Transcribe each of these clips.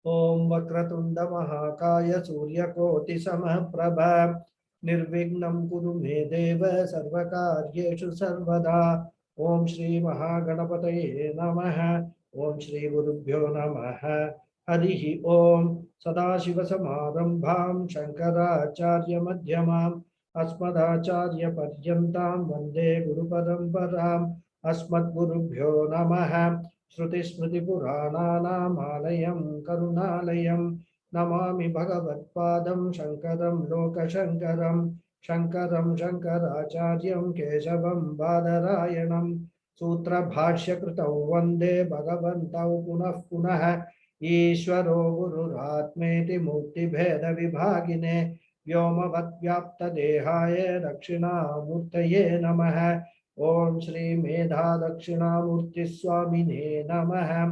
Om Vakratunda Mahakaya Suryakoti Samprabha Nirvignam Kuru Me Deva Sarvakaryeshu Sarvada Om Shri Mahaganapataye Namaha Om Shri Gurubhyo Namaha Harihi Om Sadashiva Samadambham Shankaracharya Madhyamam Asmadacharya Paryantam Vande Guru Paramparam Asmad Gurubhyo Namaha Shruti Smriti Purananam Alayam Karunalayam Namami Bhagavatpadam Shankaram Lokashankaram Shankaram Shankaracharyam Keshavam Badarayanam Sutra Bhashya Kritau Vande Bhagavantau Punah Punah Ishvaro Gururatmeti Mukti Bheda Vibhagine Vyomavad Vyapta Dehaya Dakshina Murtaye Namaha Om Shri Medha Dakshinamurti Swamine Namaha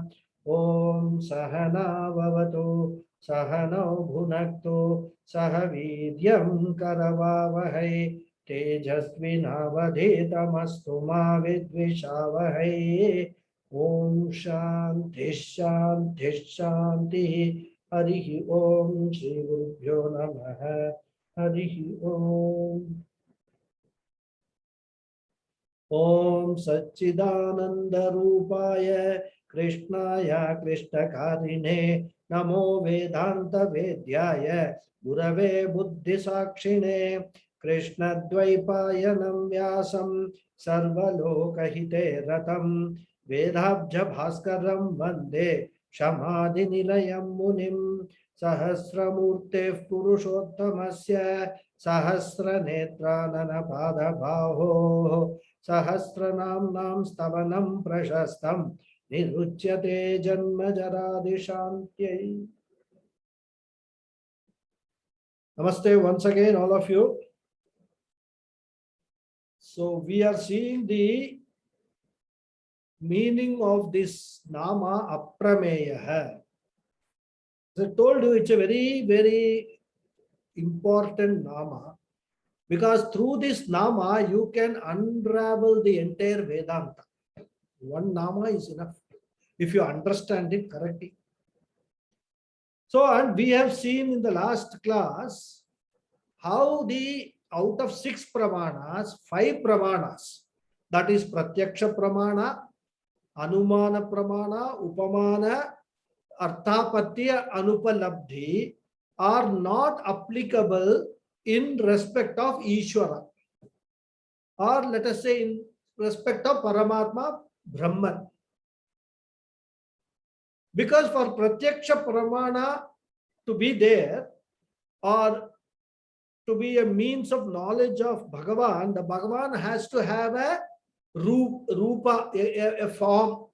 Om Sahana Vavatu Sahano Bhunaktu Sahavidyam Karavavahai Tejasvinavadhetamastu ma vidvishavahai Om Shanti Shanti Shanti Harihi Om Shri Gurubhyo Namaha Harihi Om Om Satchidananda Rupaya Krishnaya Krishnakarine Namo Vedanta Vedyaya Gurave Buddhi Sakshine Krishna Dvaipayanam Vyasam Sarvalokahite Ratam Vedabja Bhaskaram Vande Shamadhi Nilayam Munim Sahasramurte Purushottamasya Sahasra Netranana Pada Baho Sahasranamam Stavanam Prashastam Niruchyate Janma Jaradi Shantyai. Namaste once again, all of you. So we are seeing the meaning of this Nama Aprameya. As I told you, it's a very, very important Nama. Because through this Nama, you can unravel the entire Vedanta. One Nama is enough if you understand it correctly. So, and we have seen in the last class how the out of 6 pramanas, 5 pramanas, that is Pratyaksha Pramana, Anumana Pramana, Upamana, Arthapatya, Anupalabdhi are not applicable in respect of Ishvara, or let us say in respect of Paramatma, Brahman. Because for Pratyaksha Pramana to be there, or to be a means of knowledge of Bhagavan, the Bhagavan has to have a rupa, a form.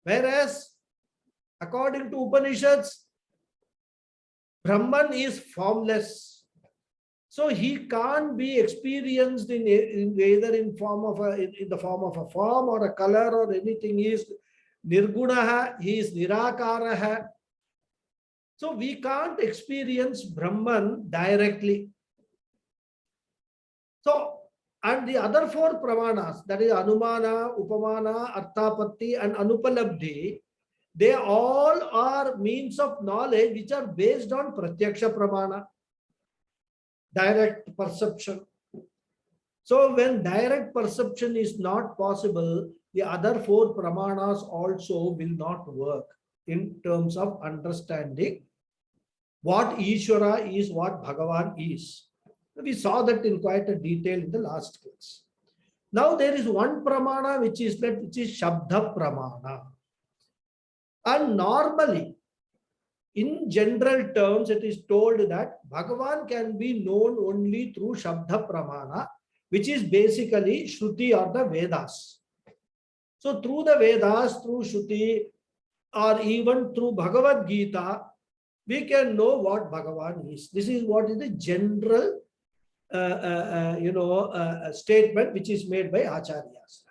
Whereas, according to Upanishads, Brahman is formless. So he can't be experienced in either in form of in the form of a form or a color or anything. He is Nirgunaha, he is Nirakaraha. So we can't experience Brahman directly. So, and the other 4 pramanas, that is Anumana, Upamana, Arthapatti and Anupalabdhi, they all are means of knowledge which are based on Pratyaksha Pramana, direct perception. So when direct perception is not possible, the other 4 pramanas also will not work in terms of understanding what Ishvara is, what Bhagavan is. We saw that in quite a detail in the last class. Now there is one pramana which is Shabda Pramana. And normally, in general terms, it is told that Bhagavan can be known only through Shabda Pramana, which is basically Shruti or the Vedas. So through the Vedas, through Shruti, or even through Bhagavad Gita, we can know what Bhagavan is. This is what is the general statement which is made by Acharyas.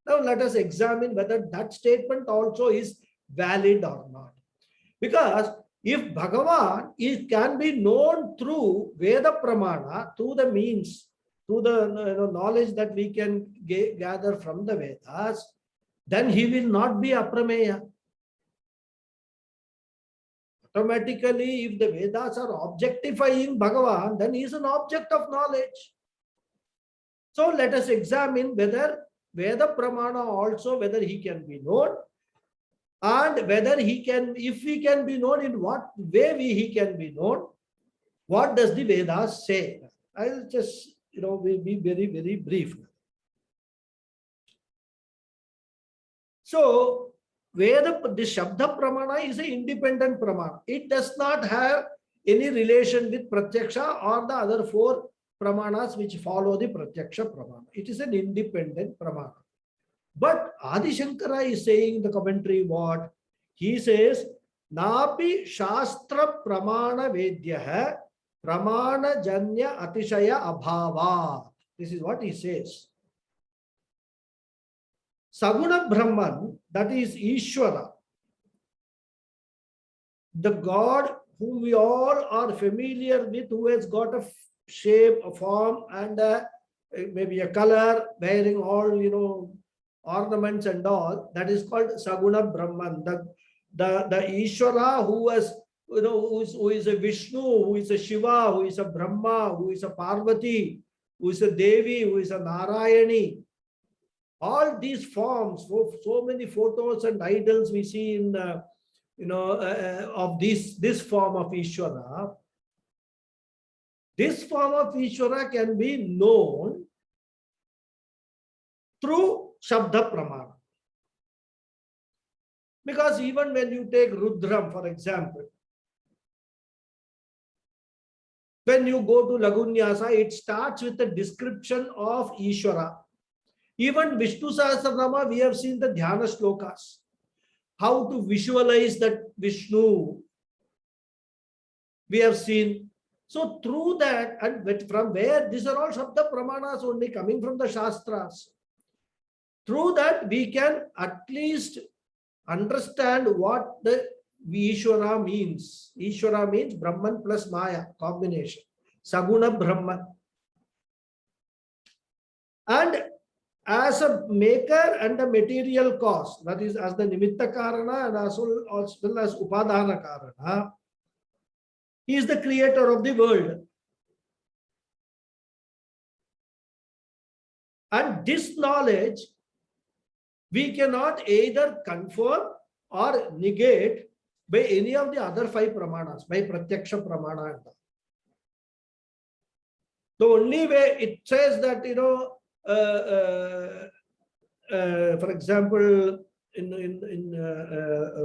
Now let us examine whether that statement also is valid or not. Because if Bhagavan can be known through Veda Pramana, through the means, through the knowledge that we can gather from the Vedas, then he will not be aprameya. Automatically, if the Vedas are objectifying Bhagavan, then he is an object of knowledge. So let us examine whether Veda Pramana also, whether he can be known, and whether he can, if he can be known, in what way he can be known. What does the Vedas say? I'll just, we'll be very, very brief. So, Veda, the Shabda Pramana is an independent Pramana. It does not have any relation with Pratyaksha or the other four Pramanas which follow the Pratyaksha Pramana. It is an independent Pramana. But Adi Shankara is saying in the commentary what? He says, Napi Shastra Pramana Vedyaha Pramana Janya Atishaya Abhava. This is what he says. Saguna Brahman, that is Ishvara, the God whom we all are familiar with, who has got a shape, a form, and maybe a color, wearing all, ornaments and all, that is called Saguna Brahman. The Ishvara who has, who is a Vishnu, who is a Shiva, who is a Brahma, who is a Parvati, who is a Devi, who is a Narayani. All these forms, so many photos and idols we see in, of this form of Ishvara. This form of Ishvara can be known through Shabda Pramana. Because even when you take Rudram, for example, when you go to Lagunyasa, it starts with a description of Ishvara. Even Vishnu Sahasranamam, we have seen the Dhyana Shlokas. How to visualize that Vishnu, we have seen. So through that, and from where, these are all Shabda Pramanas only coming from the Shastras. Through that, we can at least understand what the Ishvara means. Ishvara means Brahman plus Maya, combination. Saguna Brahman. And as a maker and a material cause, that is as the Nimitta Karana and as well as Upadana Karana, he is the creator of the world. And this knowledge, we cannot either confirm or negate by any of the other five Pramanas, by Pratyaksha Pramana. The only way it says that, for example, in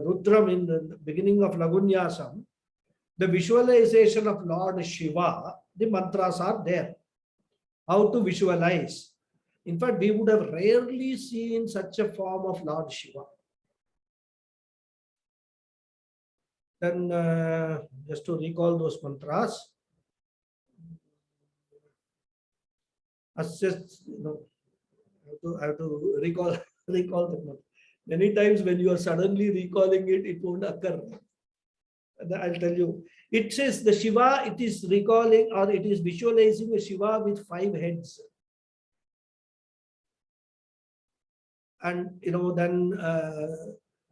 Rudram, in the beginning of Lagunyasam, the visualization of Lord Shiva, the mantras are there. How to visualize. In fact, we would have rarely seen such a form of Lord Shiva. Then, just to recall those mantras, I have to recall the mantra. Many times when you are suddenly recalling it, it won't occur. I'll tell you. It says the Shiva, it is recalling or it is visualizing a Shiva with 5 heads. And then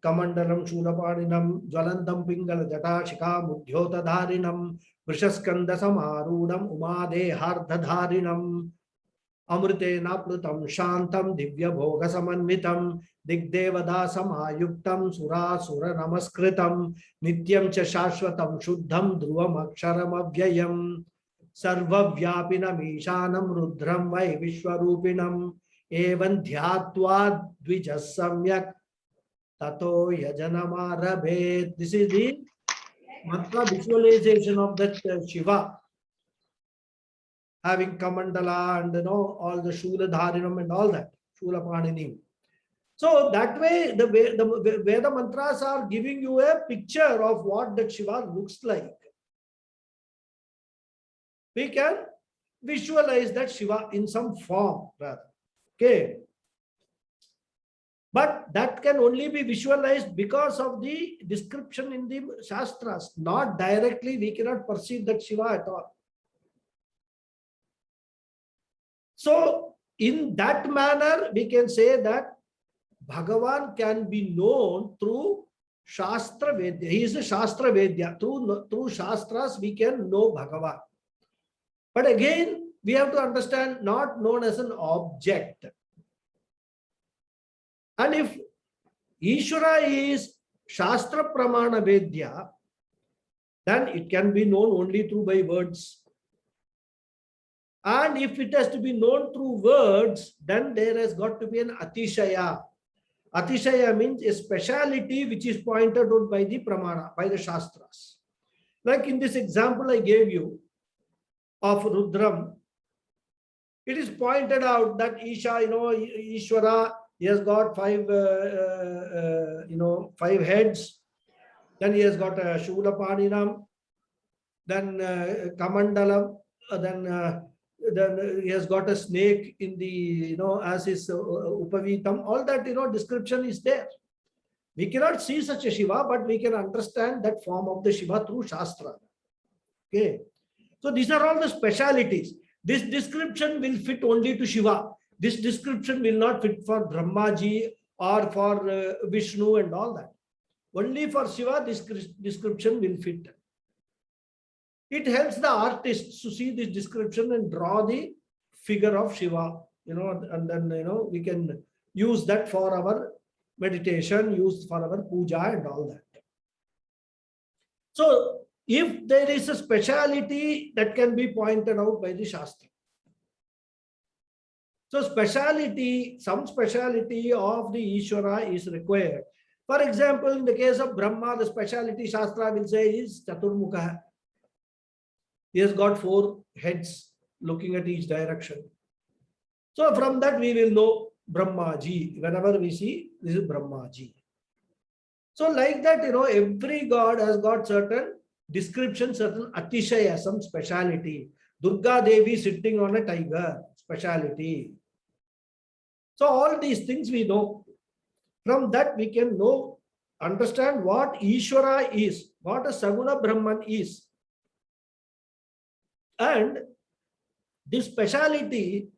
Kamandalam Shulapadinam, Jwalantam Pingala Jata Shika Mudhyota Dharinam, Vrishaskanda Samarudam, Umade Hardhadharinam, Amrutena Plutam Shantam, Divya Bhoga Samanvitam, Digdevada Samayuktam, Sura Sura Namaskritam, Nityam Cha Shashvatam Shuddham, Dhruvam Aksharam Avyayam, Sarva Vyapinam Ishanam Rudram Vai Vishwarupinam, Evan Dhyatva Dvijas Samyak Tato Yajanamarabe. This is the mantra visualization of that Shiva, having Kamandala and all the Shula Dharinam and all that, Shula Paninim. So that way, the Veda mantras are giving you a picture of what that Shiva looks like. We can visualize that Shiva in some form, rather. Okay. But that can only be visualized because of the description in the Shastras. Not directly, we cannot perceive that Shiva at all. So, in that manner, we can say that Bhagavan can be known through Shastra Vedya. He is a Shastra Vedya. Through Shastras, we can know Bhagavan. But again, we have to understand, not known as an object. And if Ishvara is Shastra Pramana Vedya, then it can be known only through by words. And if it has to be known through words, then there has got to be an Atishaya. Atishaya means a speciality which is pointed out by the Pramana, by the Shastras. Like in this example I gave you of Rudram, it is pointed out that Isha, Ishvara, he has got five heads. Then he has got a Shulapaninam, then Kamandalam, then he has got a snake in the, as his Upavitam. All that, description is there. We cannot see such a Shiva, but we can understand that form of the Shiva through Shastra. Okay. So these are all the specialities. This description will fit only to Shiva. This description will not fit for Brahmaji or for Vishnu and all that. Only for Shiva, this description will fit. It helps the artists to see this description and draw the figure of Shiva, and then, we can use that for our meditation, use for our puja and all that. So, if there is a speciality that can be pointed out by the Shastra. So, some speciality of the Ishvara is required. For example, in the case of Brahma, the speciality Shastra will say is Chaturmukha. He has got 4 heads looking at each direction. So from that we will know Brahmaji. Whenever we see, this is Brahmaji. So like that, every god has got certain description, certain Atishaya, some speciality. Durga Devi sitting on a tiger, speciality. So all these things we know. From that we can understand what Ishvara is, what a Saguna Brahman is. And this speciality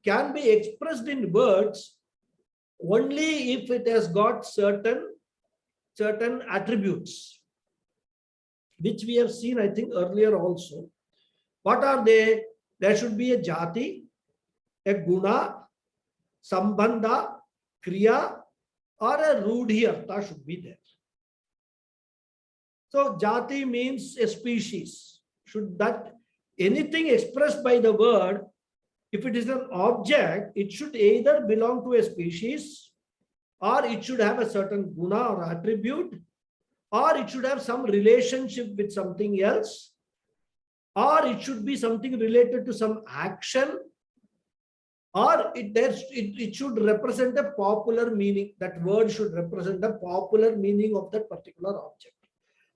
can be expressed in words only if it has got certain attributes, which we have seen, I think, earlier also. What are they? There should be a jati, a guna, sambandha, kriya, or a rudhi artha should be there. So jati means a species. Should that anything expressed by the word, if it is an object, it should either belong to a species, or it should have a certain guna or attribute, or it should have some relationship with something else, or it should be something related to some action, or it should represent a popular meaning. That word should represent a popular meaning of that particular object.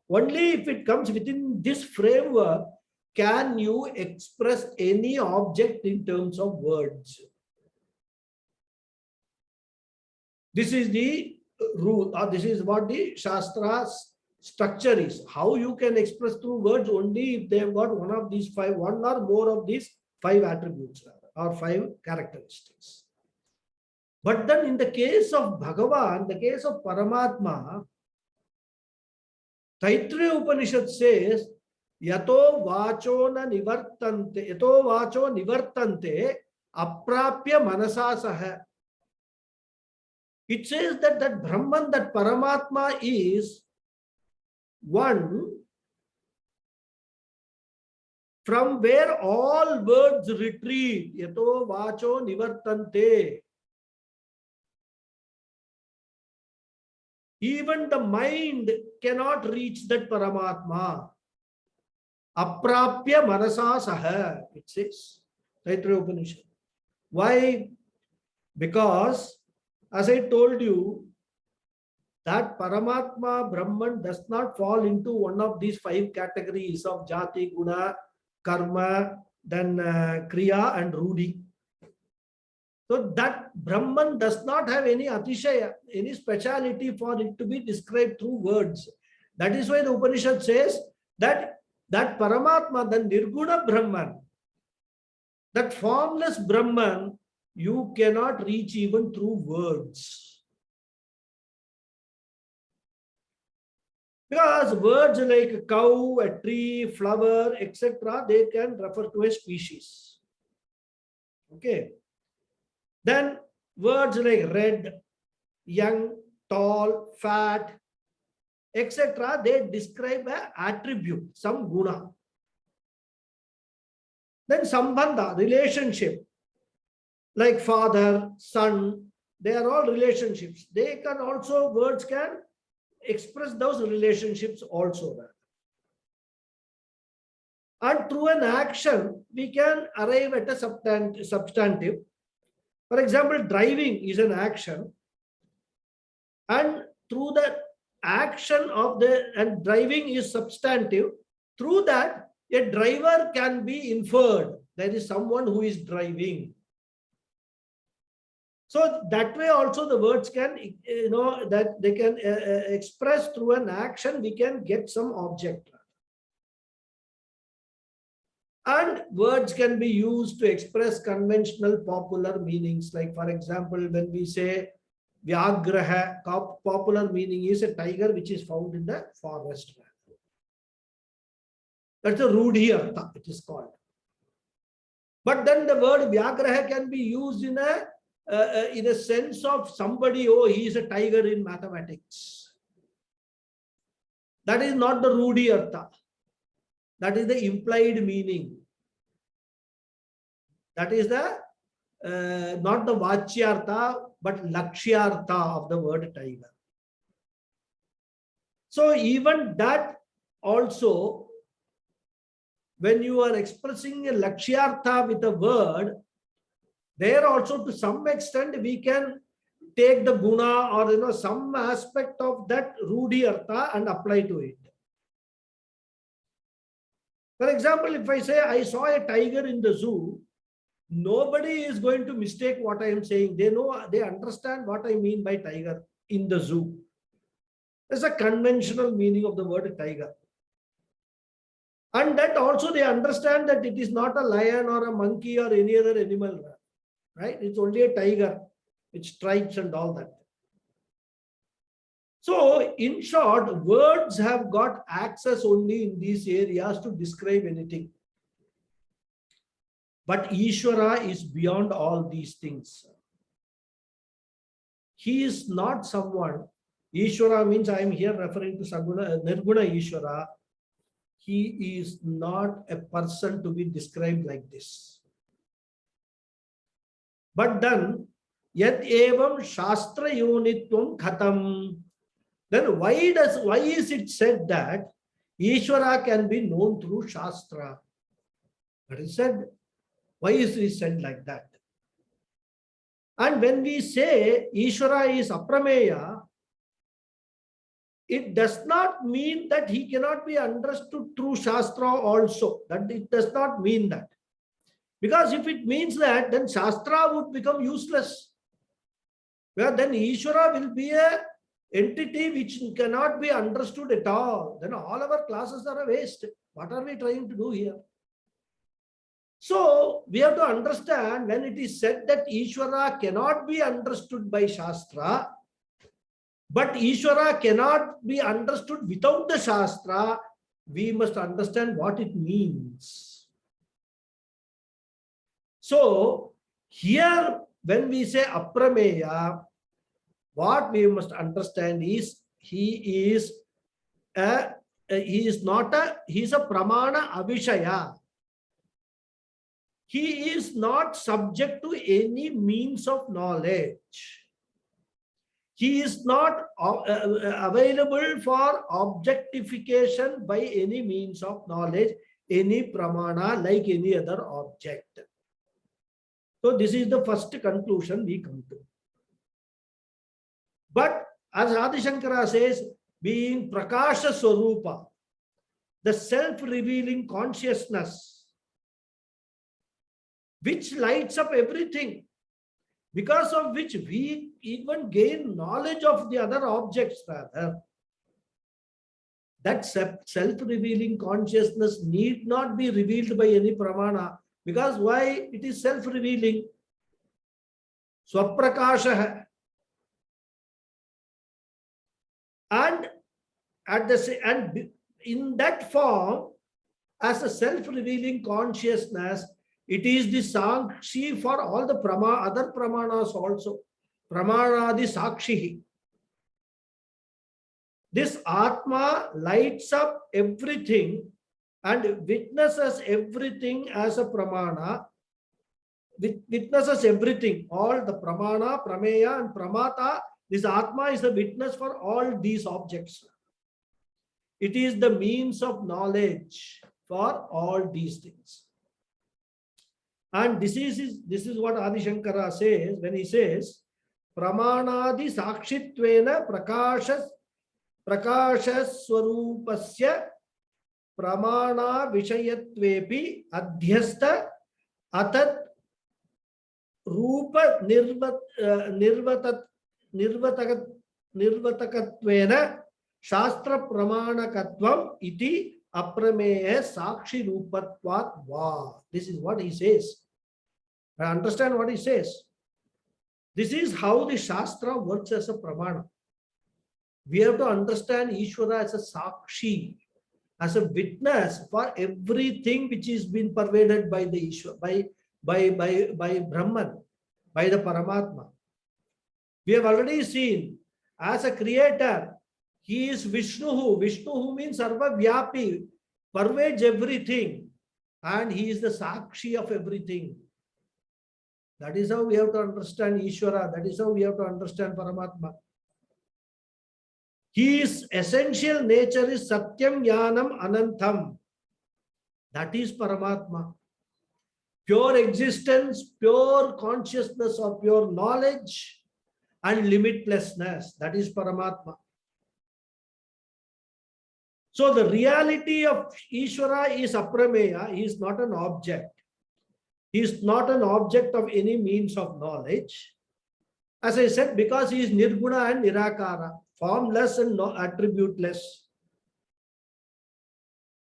Only if it comes within this framework can you express any object in terms of words. This is the rule, or this is what the Shastra's structure is. How you can express through words only if they have got one of these 5, one or more of these 5 attributes or 5 characteristics. But then in the case of Bhagavan, the case of Paramatma, Taittiriya Upanishad says, Yato vacho nivartante aprapya manasa. It says that Brahman, that Paramatma is one from where all words retreat. Yato vacho nivartante. Even the mind cannot reach that Paramatma. Aprapya manasa saha, it says, Taittiriya Upanishad. Why? Because, as I told you, that Paramatma, Brahman does not fall into one of these 5 categories of Jati, Guna, Karma, then Kriya and Rudhi. So that Brahman does not have any Atishaya, any speciality for it to be described through words. That is why the Upanishad says that Paramatma, the Nirguna Brahman, that formless Brahman, you cannot reach even through words. Because words like cow, a tree, flower, etc., they can refer to a species. Okay. Then words like red, young, tall, fat, etc., they describe an attribute, some guna. Then sambandha, relationship, like father, son, they are all relationships. They can also, words can express those relationships also. And through an action, we can arrive at a substantive. For example, driving is an action. And through the action of and driving is substantive, through that, a driver can be inferred. There is someone who is driving. So that way also the words can, that they can express through an action, we can get some object. And words can be used to express conventional popular meanings. Like, for example, when we say Vyagraha, popular meaning is a tiger which is found in the forest. That's a Rudhi Artha, it is called. But then the word Vyagraha can be used in a sense of somebody, oh, he is a tiger in mathematics. That is not the Rudhi Artha. That is the implied meaning. That is the not the Vachyartha, but Lakshyartha of the word tiger. So even that also, when you are expressing a Lakshyartha with a word, there also to some extent we can take the guna or some aspect of that Rudhi Artha and apply to it. For example, if I say I saw a tiger in the zoo, nobody is going to mistake what I am saying. They know, they understand what I mean by tiger in the zoo. There's a conventional meaning of the word tiger. And that also they understand that it is not a lion or a monkey or any other animal, right? It's only a tiger with stripes and all that. So in short, words have got access only in these areas to describe anything. But Ishvara is beyond all these things. He is not someone. Ishvara means, I am here referring to Saguna, Nirguna Ishvara. He is not a person to be described like this. But then, yat evam shastra yonitvam khatam. Then why is it said that Ishvara can be known through Shastra? That is said. Why is it said like that? And when we say Ishvara is aprameya, it does not mean that he cannot be understood through Shastra also. That it does not mean that. Because if it means that, then Shastra would become useless. Well, then Ishvara will be a entity which cannot be understood at all. Then all our classes are a waste. What are we trying to do here? So we have to understand, when it is said that Ishvara cannot be understood by Shastra, but Ishvara cannot be understood without the Shastra, we must understand what it means. So here, when we say aprameya, what we must understand is he is a pramana avishaya. He is not subject to any means of knowledge. He is not available for objectification by any means of knowledge, any pramana, like any other object. So this is the first conclusion we come to. But as Adi Shankara says, being Prakasha Swarupa, the self-revealing consciousness, which lights up everything, because of which we even gain knowledge of the other objects rather. That self-revealing consciousness need not be revealed by any pramana, because why? It is self-revealing. Swaprakasha. And and in that form, as a self-revealing consciousness, it is the Sakshi for all the other Pramanas also. Pramanadi Sakshihi. This Atma lights up everything and witnesses everything as a Pramana, witnesses everything, all the Pramana, Prameya and Pramata. This Atma is the witness for all these objects. It is the means of knowledge for all these things. And this is what Adi Shankara says when he says, Pramanadi Sakshitvena Prakashaswarupasya Pramana Vishayatvepi Adhyasta Atat Rupa Nirvatakattvena Shastra Pramanakatvam iti aprameya sakshi rupatvat va. This is what he says. I understand what he says. This is how the Shastra works as a pramana. We have to understand Ishvara as a sakshi, as a witness for everything which is been pervaded by the Ishvara, by Brahman, by the Paramatma. We have already seen as a creator, he is Vishnu. Vishnu means Sarva Vyapi, pervades everything, and he is the Sakshi of everything. That is how we have to understand Ishvara. That is how we have to understand Paramatma. His essential nature is Satyam Jnanam Anantam. That is Paramatma. Pure existence, pure consciousness of pure knowledge and limitlessness. That is Paramatma. So the reality of Ishvara is aprameya. He is not an object. He is not an object of any means of knowledge. As I said, because he is nirguna and nirakara, formless and no attributeless.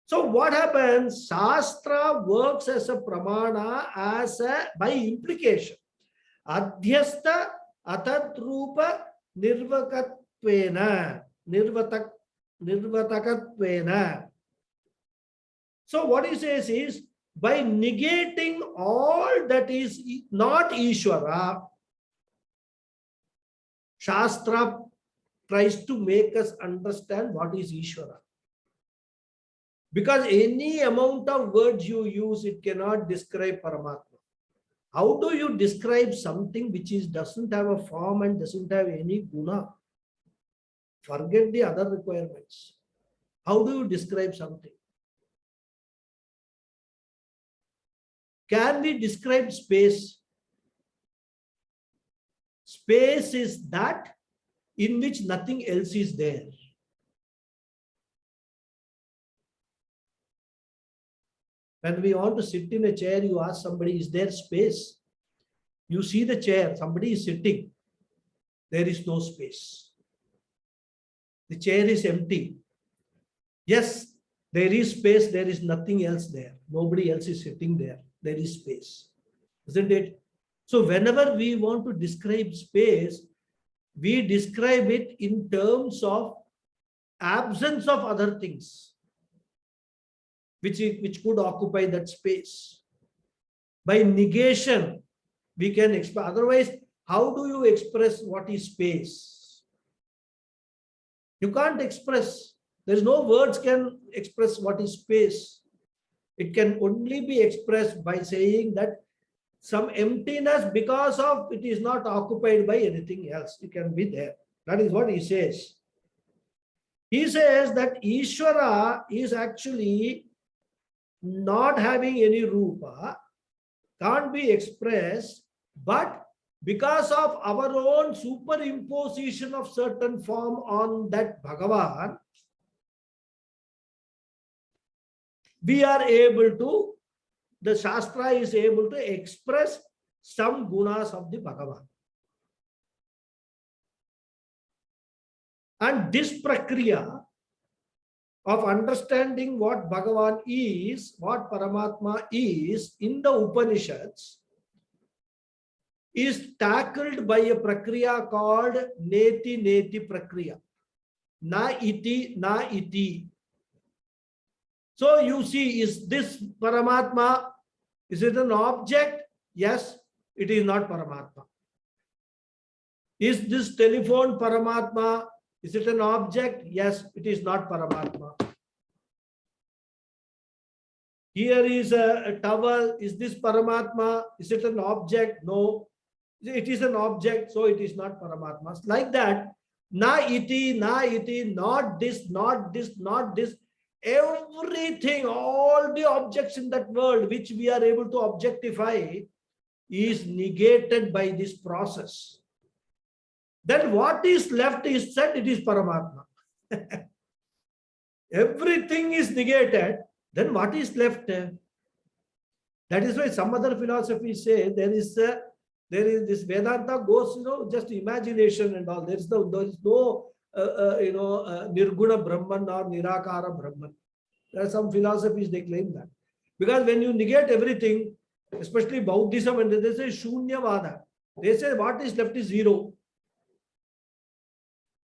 So what happens? Shastra works as a pramana, by implication. Adhyasta atatrupa nirvakatvena. Nirvatakattvena. So what he says is, by negating all that is not Ishvara, Shastra tries to make us understand what is Ishvara. Because any amount of words you use, it cannot describe Paramatma. How do you describe something which doesn't have a form and doesn't have any guna? Forget the other requirements. How do you describe something? Can we describe space? Space is that in which nothing else is there. When we want to sit in a chair, you ask somebody, is there space? You see the chair, somebody is sitting. There is no space. The chair is empty. Yes, there is space, there is nothing else there. Nobody else is sitting there. There is space. Isn't it? So whenever we want to describe space, we describe it in terms of absence of other things which could occupy that space. By negation, we can express. Otherwise, how do you express what is space? You can't express. There is no words can express what is space. It can only be expressed by saying that some emptiness because of it is not occupied by anything else. It can be there. That is what he says. He says that Ishvara is actually not having any rupa, can't be expressed, but because of our own superimposition of certain form on that Bhagavan, we are able to, the Shastra is able to express some gunas of the Bhagavan. And this prakriya of understanding what Bhagavan is, what Paramatma is in the Upanishads is tackled by a prakriya called Neti Neti Prakriya. Na iti, na iti. So you see, is this Paramatma? Is it an object? Yes, it is not Paramatma. Is this telephone Paramatma? Is it an object? Yes, it is not Paramatma. Here is a towel. Is this Paramatma? Is it an object? No. It is an object, so it is not Paramatma. Like that, na iti, not this, not this, not this. Everything, all the objects in that world which we are able to objectify is negated by this process. Then what is left is said it is Paramatma. Everything is negated, then what is left? That is why some other philosophies say there is this Vedanta goes, just imagination and all. There is no Nirguna Brahman or Nirakara Brahman. There are some philosophies they claim that. Because when you negate everything, especially Buddhism, and they say Shunyavada, they say what is left is zero.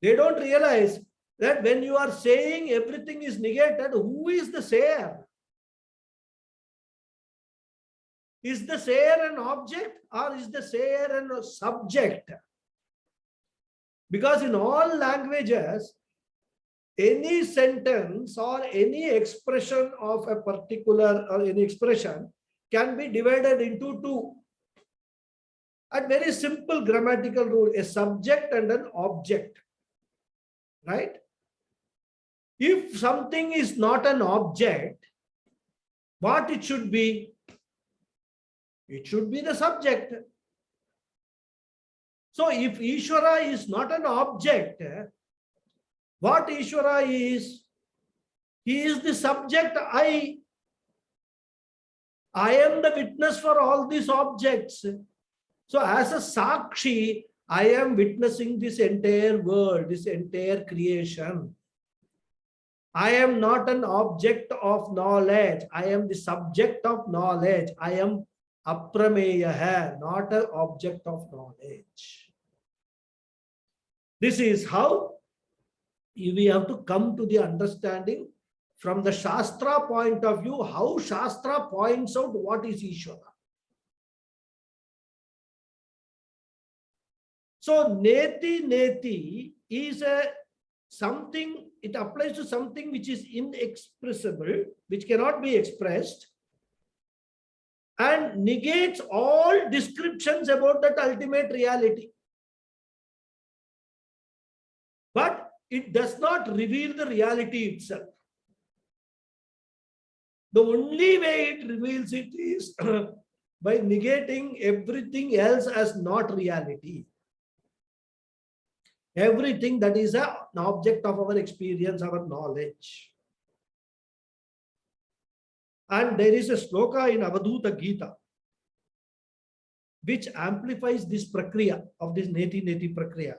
They don't realize that when you are saying everything is negated, who is the sayer? Is the sayer an object or is the sayer a subject? Because in all languages, any sentence or any expression of a particular or any expression can be divided into two. A very simple grammatical rule, a subject and an object. Right? If something is not an object, what it should be? It should be the subject. So if Ishvara is not an object, what Ishvara is? He is the subject. I am the witness for all these objects. So as a Sakshi, I am witnessing this entire world, this entire creation. I am not an object of knowledge. I am the subject of knowledge. I am aprameya, not an object of knowledge. This is how we have to come to the understanding from the Shastra point of view, how Shastra points out what is Ishvara. So neti is something, it applies to something which is inexpressible, which cannot be expressed, and negates all descriptions about that ultimate reality. But it does not reveal the reality itself. The only way it reveals it is by negating everything else as not reality. Everything that is an object of our experience, our knowledge. And there is a sloka in Avadhuta Gita which amplifies this prakriya of this neti prakriya.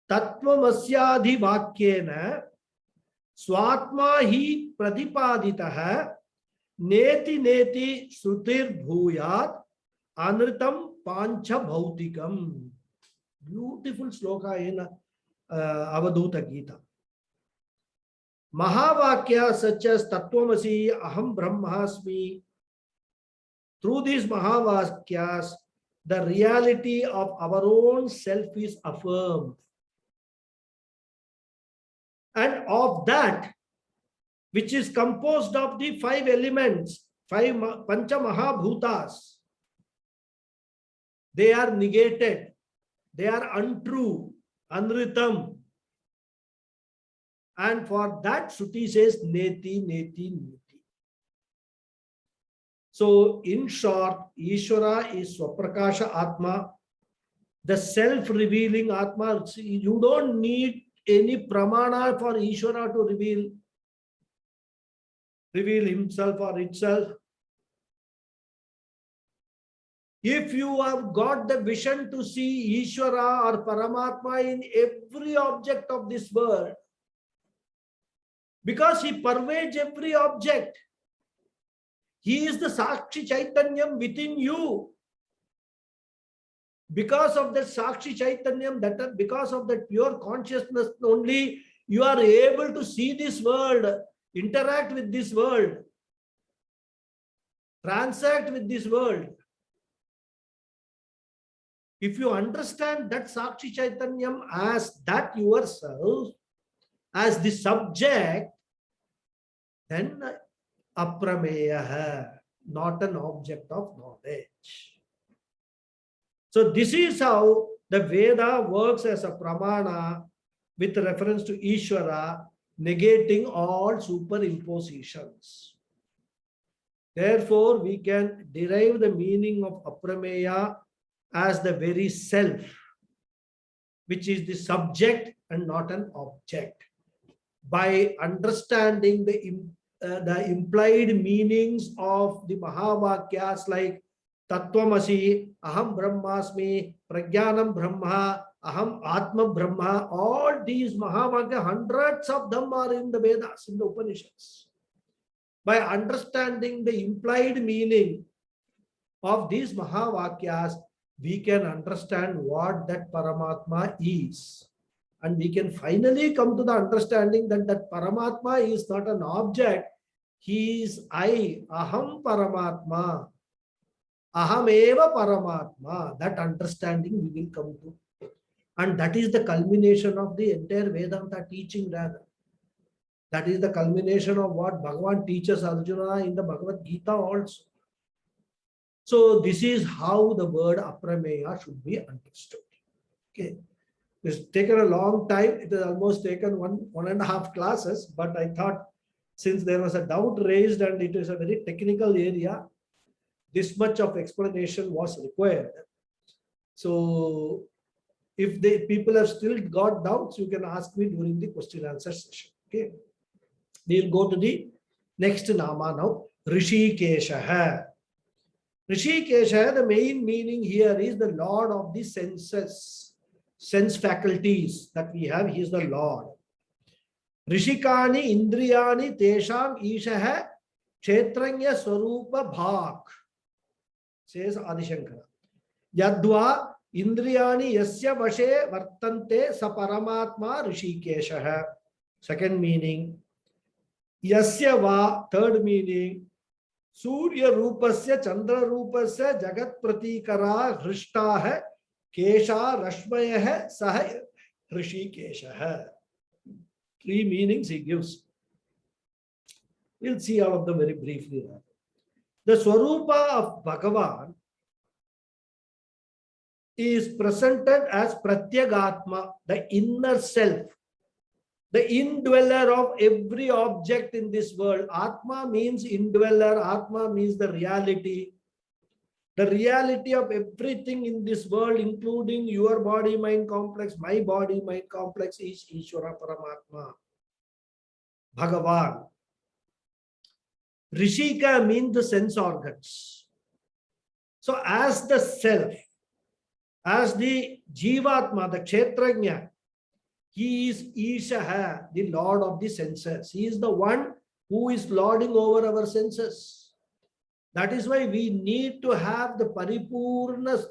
Tattvamasyadhi vakyena swatma hi pradipaditaha neti srutir bhuyat anritam pancha bhautikam. Beautiful sloka in Avadhuta Gita. Mahavakya such as Tattvamasi, Aham Brahmasmi. Through these Mahavakyas, the reality of our own self is affirmed. And of that, which is composed of the five elements, five Pancha Mahabhutas, they are negated. They are untrue, anritam. And for that, Shruti says, neti. So, in short, Ishvara is Swaprakasha Atma, the self-revealing Atma. You don't need any pramana for Ishvara to reveal himself or itself. If you have got the vision to see Ishvara or Paramatma in every object of this world, because he pervades every object, he is the Sakshi Chaitanyam within you. Because of that Sakshi Chaitanyam, that because of that pure consciousness only, you are able to see this world, interact with this world, transact with this world. If you understand that Sakshi Chaitanyam as that yourself, as the subject, then aprameya, not an object of knowledge. So this is how the Veda works as a pramana with reference to Ishvara, negating all superimpositions. Therefore, we can derive the meaning of aprameya as the very self, which is the subject and not an object. By understanding the implied meanings of the Mahavakyas like Tattvamasi, Aham Brahmasmi, Prajnanam Brahma, Aham Atma Brahma, all these Mahavakya, hundreds of them are in the Vedas, in the Upanishads. By understanding the implied meaning of these Mahavakyas, we can understand what that Paramatma is. And we can finally come to the understanding that that Paramatma is not an object. He is I, Aham Paramatma. Aham eva Paramatma. That understanding we will come to. And that is the culmination of the entire Vedanta teaching rather. That is the culmination of what Bhagavan teaches Arjuna in the Bhagavad Gita also. So this is how the word aprameya should be understood. Okay. It's taken a long time. It has almost taken one and a half classes, but I thought since there was a doubt raised and it is a very technical area, this much of explanation was required. So if the people have still got doubts, you can ask me during the question answer session. Okay. We'll go to the next nama now. Rishikesha. Rishikesha, the main meaning here is the Lord of the senses, sense faculties that we have. He is the Lord. Rishikani Indriyani Tesham Ishaha Kshetranya Swarupa Bhak, says Adishankara. Yadva Indriyani Yasya Vashe Vartante Sa Paramatma Rishikesha. Second meaning. Yasya Va, third meaning. Surya Rupasya Chandra Rupasya Jagat Pratikara Hrishta hai Kesha Rashmaya hai Sah Rishikesha hai. Three meanings he gives. We'll see all of them very briefly. The Swarupa of Bhagavan is presented as Pratyagatma, the inner self, the indweller of every object in this world. Atma means indweller, Atma means the reality. The reality of everything in this world, including your body-mind complex, my body-mind complex, is Ishvara Paramatma, Bhagavan. Rishika means the sense organs. So as the self, as the Jivatma, the Kshetranya, he is Ishaha, the Lord of the senses. He is the one who is lording over our senses. That is why we need to have the Paripurna,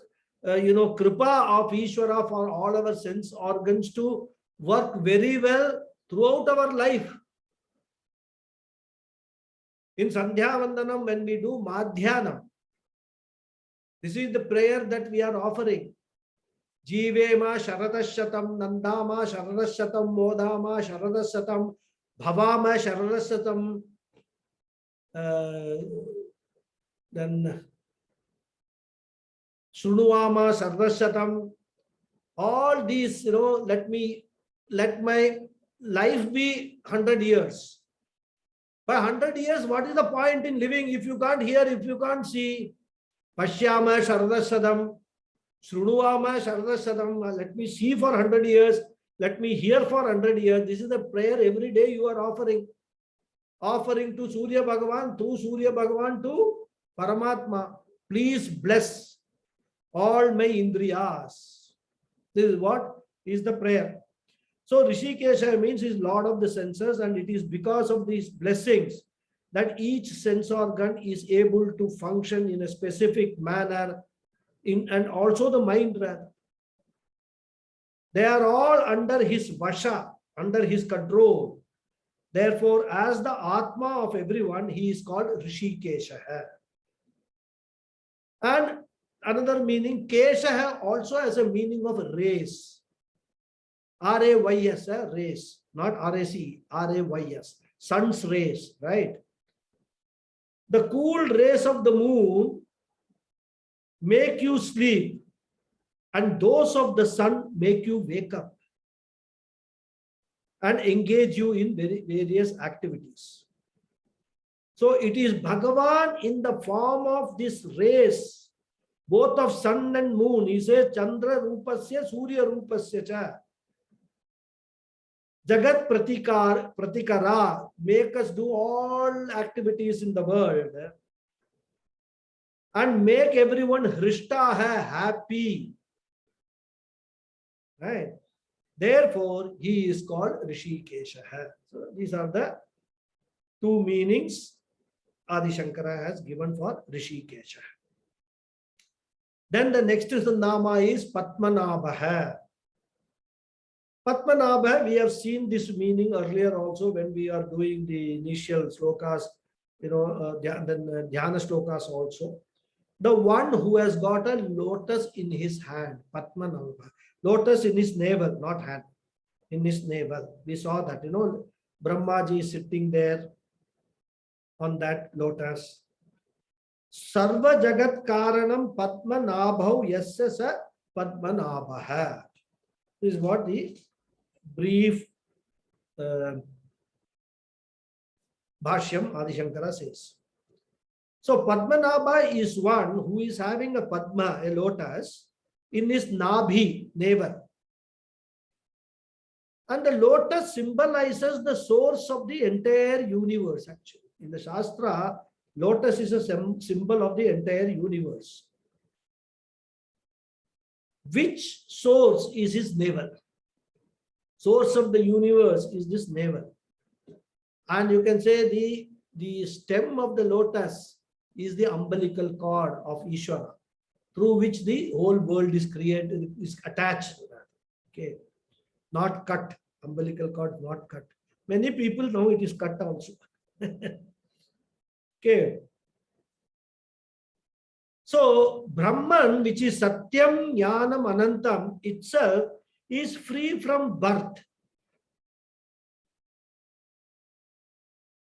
Kripa of Ishvara for all our sense organs to work very well throughout our life. In Sandhya Vandanam, when we do Madhyanam, this is the prayer that we are offering. Jivema Sharadashatam, Nandama Sharadashatam, Modama Sharadashatam, Bhavama Sharadashatam, then Sunuvama Sharadashatam. All these, let my life be 100 years. By 100 years, what is the point in living if you can't hear, if you can't see? Pashyama Sharadashatam. Shrunuvama Sharadashatam, let me see for 100 years, let me hear for 100 years. This is the prayer every day you are offering. Offering to Surya Bhagavan, through Surya Bhagavan to Paramatma. Please bless all my Indriyas. This is what is the prayer. So Rishikesha means he is Lord of the senses, and it is because of these blessings that each sense organ is able to function in a specific manner, and also the mind rather. They are all under his vasha, under his control. Therefore, as the Atma of everyone, he is called Rishikesha. And another meaning, Kesha also has a meaning of race. R-A-Y-S, race, not R-A-C, R-A-Y-S, sun's rays, right? The cool rays of the moon make you sleep, and those of the sun make you wake up and engage you in various activities. So it is Bhagavan in the form of this rays, both of sun and moon. He says Chandra Rupasya, Surya Rupasya cha. Jagat Pratikara, make us do all activities in the world and make everyone Hrishta happy. Right? Therefore, he is called Rishikesha. So these are the two meanings Adi Shankara has given for Rishikesha. Then the next is the Nama is Padmanabha. Padmanabha, we have seen this meaning earlier also when we are doing the initial slokas, then Dhyana slokas also. The one who has got a lotus in his hand, Padmanabha. Lotus in his navel, not hand, in his navel. We saw that, Brahmaji is sitting there on that lotus. Sarva Jagat Karanam Padmanabhav Yasya Sa Padmanabha. This is what the brief Bhashyam Adi Shankara says. So Padmanabha is one who is having a Padma, a lotus, in his Nabhi, navel. And the lotus symbolizes the source of the entire universe actually. In the Shastra, lotus is a symbol of the entire universe. Which source is his navel? Source of the universe is this navel. And you can say the stem of the lotus is the umbilical cord of Ishvara, through which the whole world is created, is attached. Okay. Not cut. Umbilical cord, not cut. Many people know it is cut also. Okay. So, Brahman, which is Satyam, Jnanam, Anantam, itself is free from birth.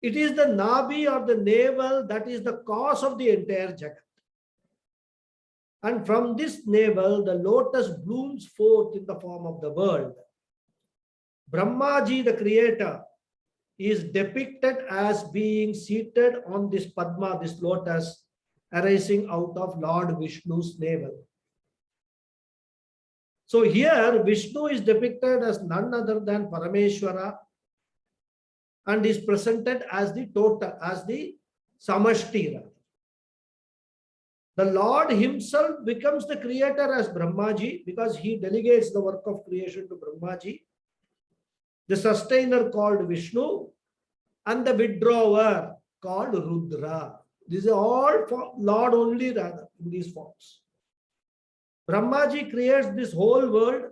It is the Nabi or the navel that is the cause of the entire Jagat. And from this navel, the lotus blooms forth in the form of the world. Brahmaji, the creator, is depicted as being seated on this Padma, this lotus, arising out of Lord Vishnu's navel. So here, Vishnu is depicted as none other than Parameshwara and is presented as the total, as the Samashti. The Lord himself becomes the creator as Brahmaji because he delegates the work of creation to Brahmaji, the sustainer called Vishnu, and the withdrawer called Rudra. These are all for Lord only rather in these forms. Brahmaji creates this whole world,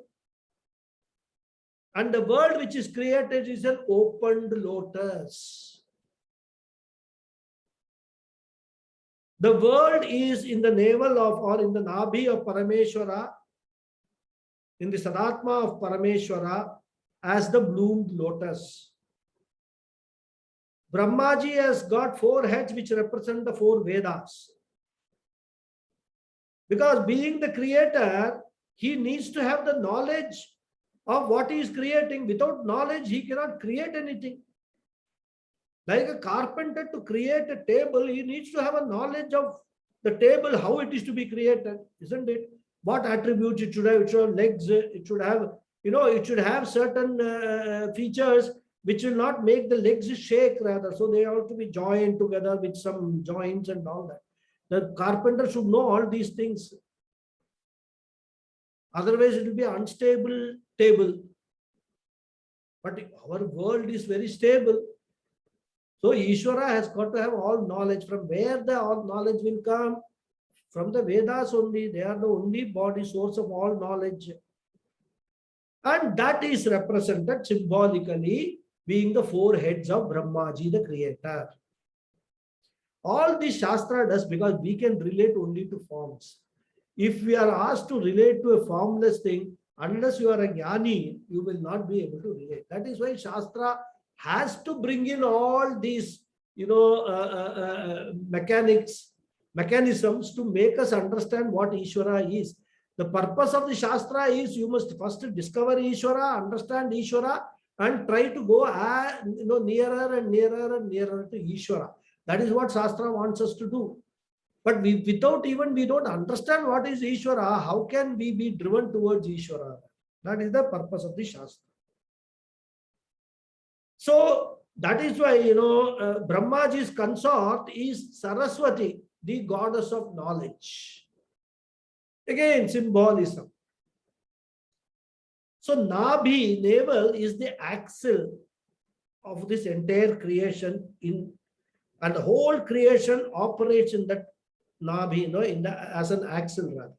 and the world which is created is an opened lotus. The world is in the navel of or in the Nabhi of Parameshwara, in the Sadatma of Parameshwara as the bloomed lotus. Brahmaji has got 4 heads which represent the 4 Vedas. Because being the creator, he needs to have the knowledge of what he is creating. Without knowledge, he cannot create anything. Like a carpenter, to create a table, he needs to have a knowledge of the table, how it is to be created, isn't it? What attributes it should have. It should have legs, it should have, it should have certain features which will not make the legs shake rather. So they have to be joined together with some joints and all that. The carpenter should know all these things. Otherwise, it will be an unstable table. But our world is very stable. So Ishvara has got to have all knowledge. From where the all knowledge will come? from the Vedas only. They are the only body source of all knowledge. And that is represented symbolically being the four heads of Brahmaji, the creator. All this Shastra does because we can relate only to forms. If we are asked to relate to a formless thing, unless you are a jnani, you will not be able to relate. That is why Shastra has to bring in all these, mechanisms to make us understand what Ishvara is. The purpose of the Shastra is you must first discover Ishvara, understand Ishvara, and try to go nearer and nearer and nearer to Ishvara. That is what Shastra wants us to do. But we don't understand what is Ishvara, how can we be driven towards Ishvara? That is the purpose of the Shastra. So that is why, Brahmaji's consort is Saraswati, the goddess of knowledge. Again, symbolism. So Nabhi, navel, is the axle of this entire creation, and the whole creation operates in that Nabhi, as an axle rather.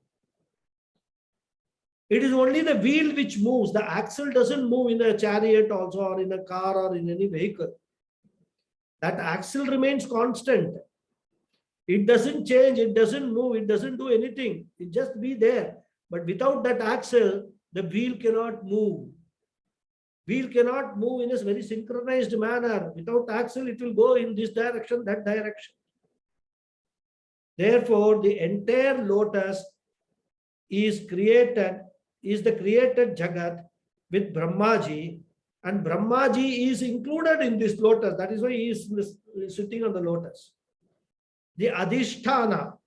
It is only the wheel which moves. The axle doesn't move in a chariot also, or in a car, or in any vehicle. That axle remains constant. It doesn't change, it doesn't move, it doesn't do anything. It just be there. But without that axle, the wheel cannot move. Wheel cannot move in a very synchronized manner. Without axle, it will go in this direction, that direction. Therefore, the entire lotus is the created Jagat with Brahmaji, and Brahmaji is included in this lotus. That is why he is sitting on the lotus. The Adhisthana,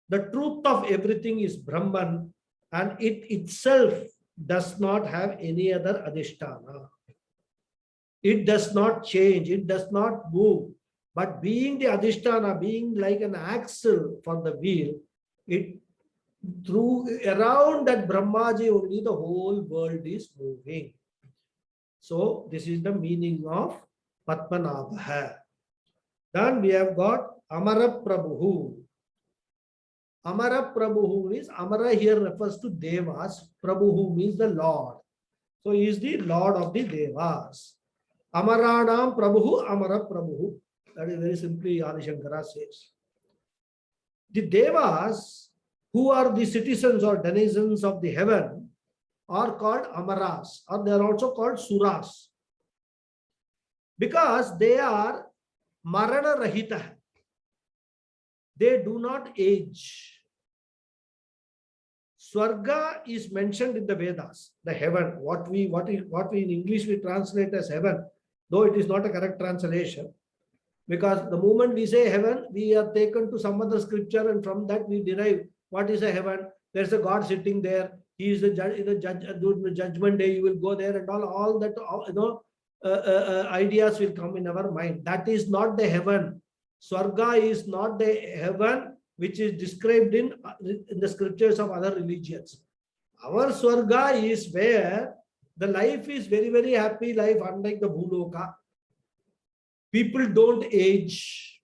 the truth of everything, is Brahman, and it itself does not have any other Adhisthana. It does not change, it does not move. But being the Adhisthana, being like an axle for the wheel, around that Brahmaji only the whole world is moving. So this is the meaning of Padmanabha. Then we have got Amara Prabhu. Amara Prabhu means, Amara here refers to Devas. Prabhu means the Lord. So he is the Lord of the Devas. Amaranam Prabhu, Amara Prabhu. That is very simply Adi Shankara says. The Devas, who are the citizens or denizens of the heaven, are called Amaras, or they are also called Suras, because they are Marana Rahita. They do not age. Swarga is mentioned in the Vedas, the heaven, what we in English we translate as heaven, though it is not a correct translation. Because the moment we say heaven, we are taken to some other scripture, and from that we derive what is a heaven. There's a God sitting there. He is the judge. In the judgment day, you will go there, and all that ideas will come in our mind. That is not the heaven. Swarga is not the heaven which is described in the scriptures of other religions. Our Swarga is where the life is very, very happy life, unlike the Bhuloka. People don't age.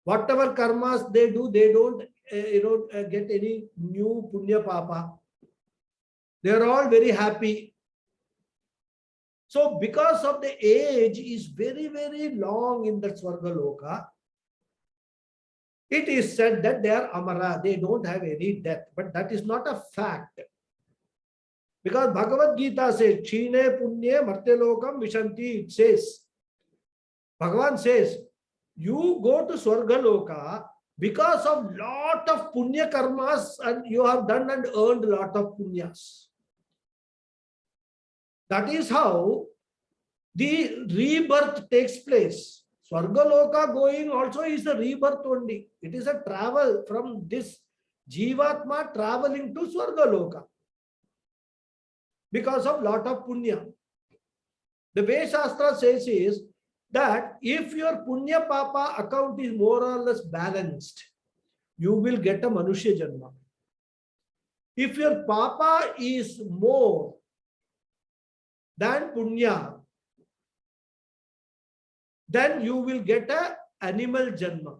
Whatever karmas they do, they don't get any new punya papa. They are all very happy. So because of the age is very, very long in the Swarga Loka, it is said that they are Amara. They don't have any death. But that is not a fact. Because Bhagavad Gita says, Chine Punye Martelokam Vishanti, it says. Bhagavan says, you go to Swarga Loka because of lot of punya karmas, and you have done and earned lot of punyas. That is how the rebirth takes place. Swarga Loka going also is a rebirth only. It is a travel from this Jivatma traveling to Swarga Loka because of lot of punya. The way Shastra says is that if your punya papa account is more or less balanced, you will get a Manushya Janma. If your papa is more than punya, then you will get a animal Janma.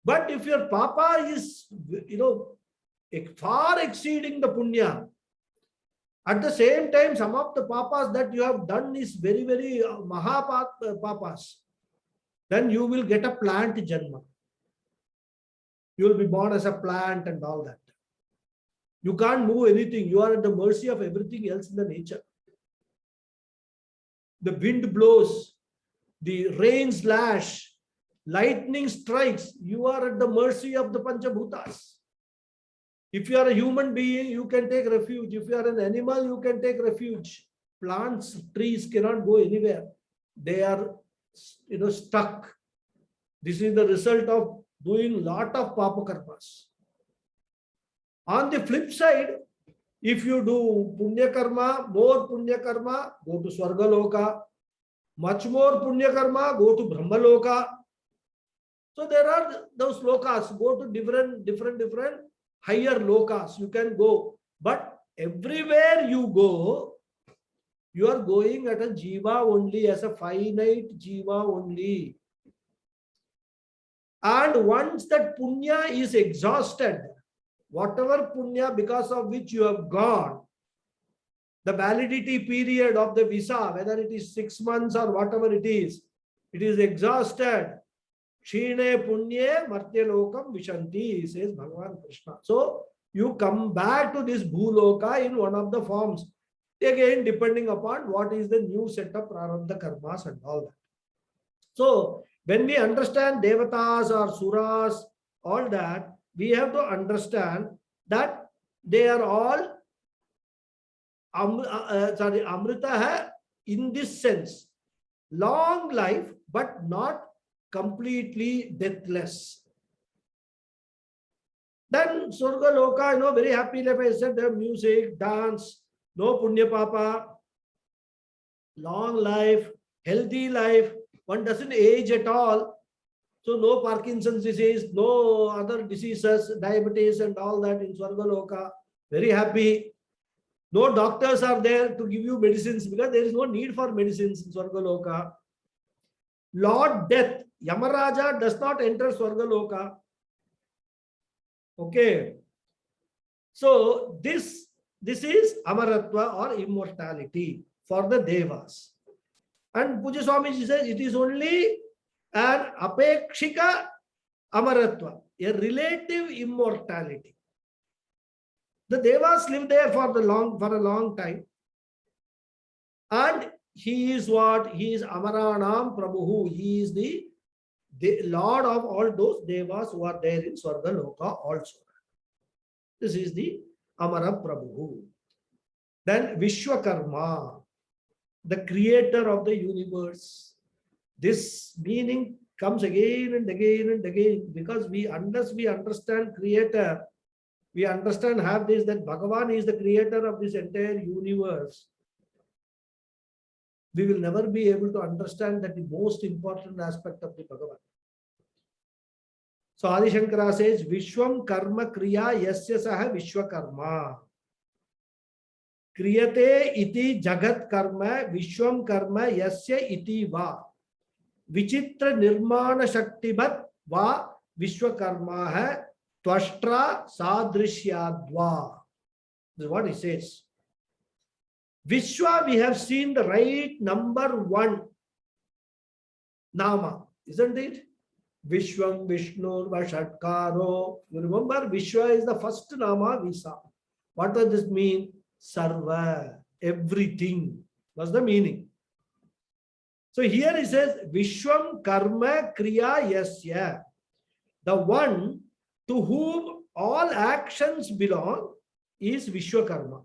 But if your papa is, far exceeding the punya, at the same time, some of the papas that you have done is very, very papas, then you will get a plant janma. You will be born as a plant and all that. You can't move anything. You are at the mercy of everything else in the nature. The wind blows, the rains lash, lightning strikes. You are at the mercy of the Panchabhutas. If you are a human being, you can take refuge. If you are an animal, you can take refuge. Plants, trees cannot go anywhere. They are, stuck. This is the result of doing lot of papa karmas. On the flip side, if you do punya karma, more punya karma, go to Swarga Loka. Much more punya karma, go to Brahma Loka. So there are those lokas. Go to different higher lokas. You can go. But everywhere you go, you are going at a jiva only, as a finite jiva only. And once that punya is exhausted, whatever punya because of which you have gone, the validity period of the visa, whether it is 6 months or whatever it is exhausted. Shine punye martyalokam vishanti, says Bhagavan Krishna. So you come back to this bhuloka in one of the forms. Again, depending upon what is the new set of prarabdha karmas and all that. So when we understand devatas or suras, all that, we have to understand that they are all amrita hai in this sense. Long life, but not completely deathless. Then Surga Loka, very happy life. I said, the music, dance, no punya papa, long life, healthy life. One doesn't age at all. So no Parkinson's disease, no other diseases, diabetes and all that in Swarga Loka. Very happy. No doctors are there to give you medicines because there is no need for medicines in Swarga Loka. Lord Death, Yamaraja does not enter Swarga Loka. Okay. So this is Amaratva or immortality for the Devas. And Puja Swamiji says it is only an apekshika Amaratva, a relative immortality. The Devas live there for a long time. And he is what? He is Amaranam Prabhu. He is the Lord of all those Devas who are there in Swarga Loka also. This is the Amara Prabhu. Then Vishwakarma, the creator of the universe. This meaning comes again and again and again, because unless we understand creator, we understand that Bhagavan is the creator of this entire universe, we will never be able to understand that the most important aspect of the Bhagavan. So Adi Shankara says, Vishwam karma kriya yasya saha Vishwakarma. Kriyate iti jagat karma Vishwam karma yasya iti va. Vichitra nirmana shaktibat va Vishwakarma hai Tvashtra sadrishyadva. This is what he says. Vishwa, we have seen the right number 1 Nama, isn't it? Vishwam, Vishnu, Vashatkaro. You remember, Vishwa is the first Nama we saw. What does this mean? Sarva, everything was the meaning. So here he says, Vishwam karma kriya yasya. The one to whom all actions belong is Vishwakarma.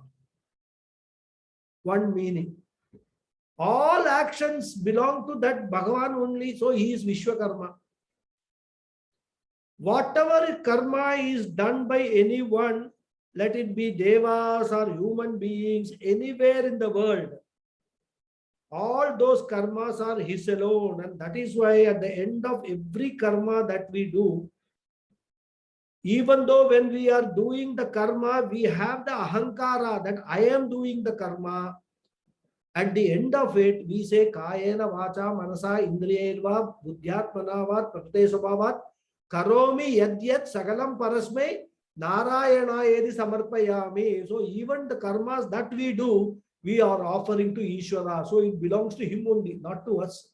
One meaning. All actions belong to that Bhagavan only, so he is Vishwakarma. Whatever karma is done by anyone, let it be devas or human beings, anywhere in the world, all those karmas are his alone. And that is why at the end of every karma that we do, even though when we are doing the karma, we have the ahankara that I am doing the karma. At the end of it, we say, Kayena vacha manasa indriyelva buddhyatmanavat prakrite swabhavat Karomi yad yad sagalam parasmai narayana edi samarpayami. So even the karmas that we do, we are offering to Ishvara. So it belongs to him only, not to us.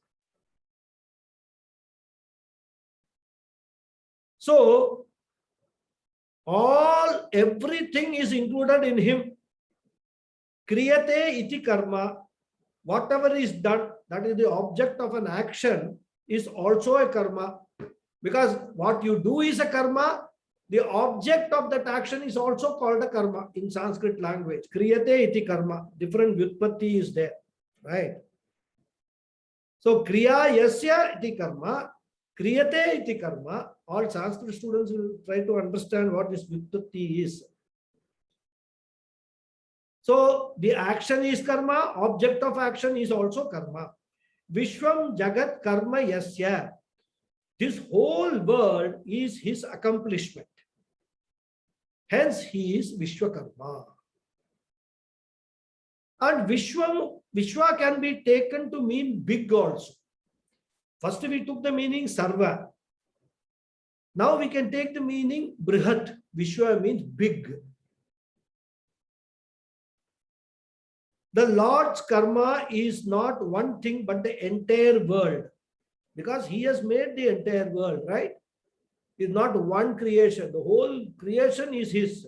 So everything is included in him. Kriyate iti karma. Whatever is done, that is the object of an action, is also a karma. Because what you do is a karma, the object of that action is also called a karma in Sanskrit language. Kriyate iti karma. Different vyutpatti is there, right? So kriya yasya iti karma, kriyate iti karma. All Sanskrit students will try to understand what this vyutpatti is. So the action is karma, object of action is also karma. Vishwam jagat karma yasya. This whole world is his accomplishment. Hence he is Vishwakarma. And Vishwa can be taken to mean big also. First we took the meaning Sarva. Now we can take the meaning Brihat. Vishwa means big. The Lord's karma is not one thing but the entire world. Because he has made the entire world, right? It's not one creation. The whole creation is his.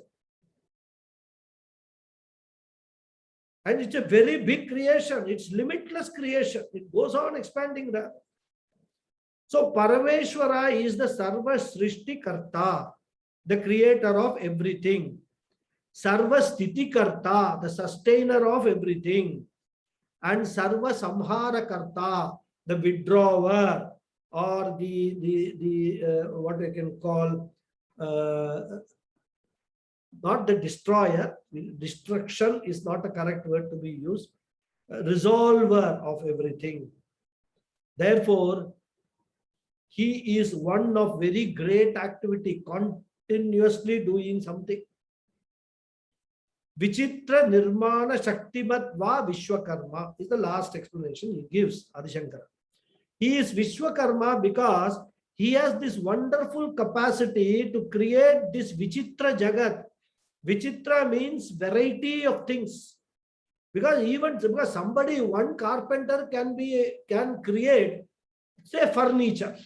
And it's a very big creation. It's limitless creation. It goes on expanding there. So Parameshwara is the Sarva Srishti Karta, the creator of everything. Sarva Sthiti Karta, the sustainer of everything. And Sarva Samhara Karta, the withdrawer, or the what I can call, not the destroyer. Destruction is not a correct word to be used. Resolver of everything. Therefore, he is one of very great activity, continuously doing something. Vichitra Nirmana Shaktimat Va Vishwakarma is the last explanation he gives, Adi Shankara. He is Vishwakarma because he has this wonderful capacity to create this Vichitra Jagat. Vichitra means variety of things. Because somebody, one carpenter can create, say, furniture.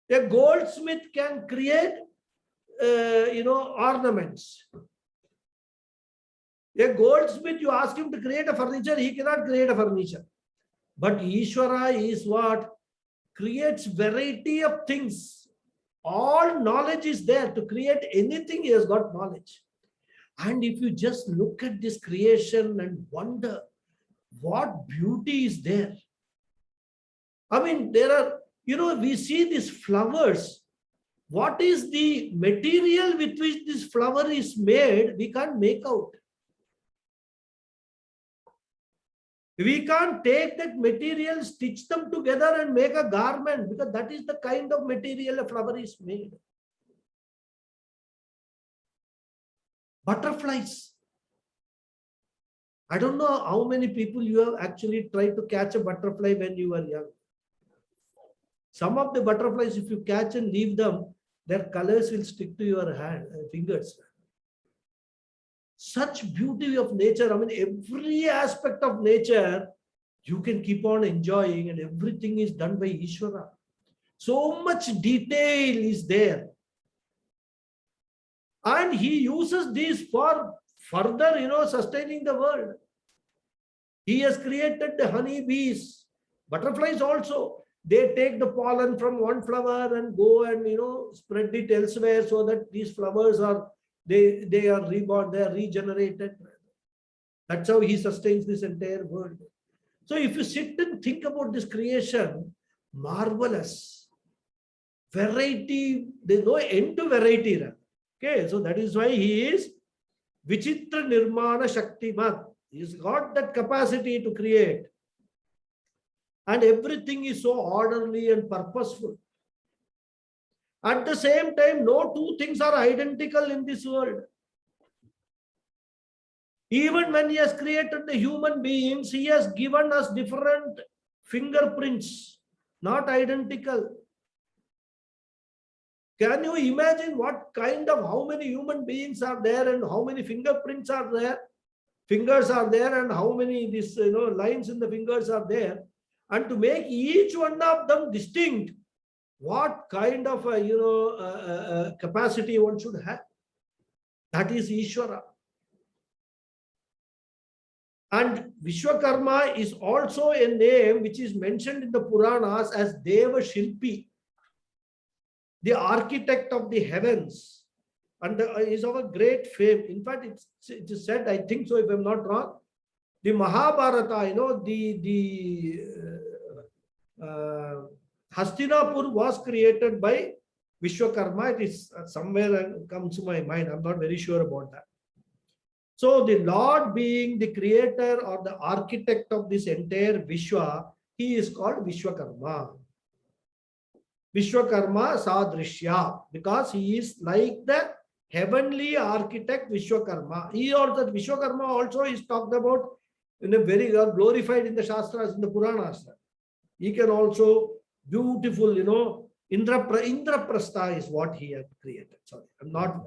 A goldsmith can create, ornaments. A goldsmith, you ask him to create a furniture, he cannot create a furniture. But Ishvara is what? Creates variety of things. All knowledge is there. To create anything, he has got knowledge. And if you just look at this creation and wonder what beauty is there. I mean, there are, we see these flowers. What is the material with which this flower is made? We can't make out. We can't take that material, stitch them together and make a garment, because that is the kind of material a flower is made. Butterflies. I don't know how many people you have actually tried to catch a butterfly when you were young. Some of the butterflies, if you catch and leave them, their colors will stick to your fingers. Such beauty of nature. I mean, every aspect of nature you can keep on enjoying, and everything is done by Ishvara. So much detail is there. And he uses these for further, sustaining the world. He has created the honey bees, butterflies also. They take the pollen from one flower and go and, spread it elsewhere, so that these flowers are, they are reborn, they are regenerated. That's how he sustains this entire world. So if you sit and think about this creation, marvelous. Variety, there's no end to variety. Okay, so that is why he is Vichitra Nirmana Shaktimat. He's got that capacity to create. And everything is so orderly and purposeful. At the same time, no two things are identical in this world. Even when he has created the human beings, he has given us different fingerprints, not identical. Can you imagine what kind of, how many human beings are there and how many fingerprints are there? Fingers are there and how many this lines in the fingers are there, and to make each one of them distinct, what kind of capacity one should have? That is Ishvara. And Vishwakarma is also a name which is mentioned in the Puranas as Deva Shilpi, the architect of the heavens, and is of a great fame. In fact, it is said, I think so, if I'm not wrong, the Mahabharata, Hastinapur was created by Vishwakarma. It is somewhere comes to my mind. I'm not very sure about that. So the Lord being the creator or the architect of this entire Vishwa, he is called Vishwakarma. Vishwakarma Sadrishya, because he is like the heavenly architect Vishwakarma. Vishwakarma also is talked about in a very glorified in the Shastras, in the Puranas. He can also beautiful, Indraprastha is what he had created. Sorry, I'm not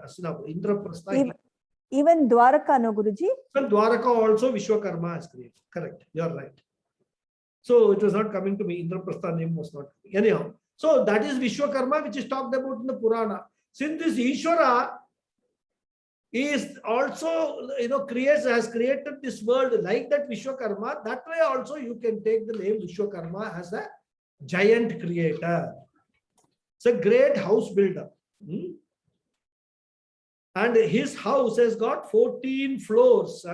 Indraprastha. Even Dwaraka, no Guruji? Well, Dwaraka also Vishwakarma has created. Correct. You're right. So it was not coming to me. Indraprastha name was not coming. Anyhow, so that is Vishwakarma, which is talked about in the Purana. Since this Ishvara is also, has created this world like that Vishwakarma, that way also you can take the name Vishwakarma as a giant creator. It's a great house builder. And his house has got 14 floors,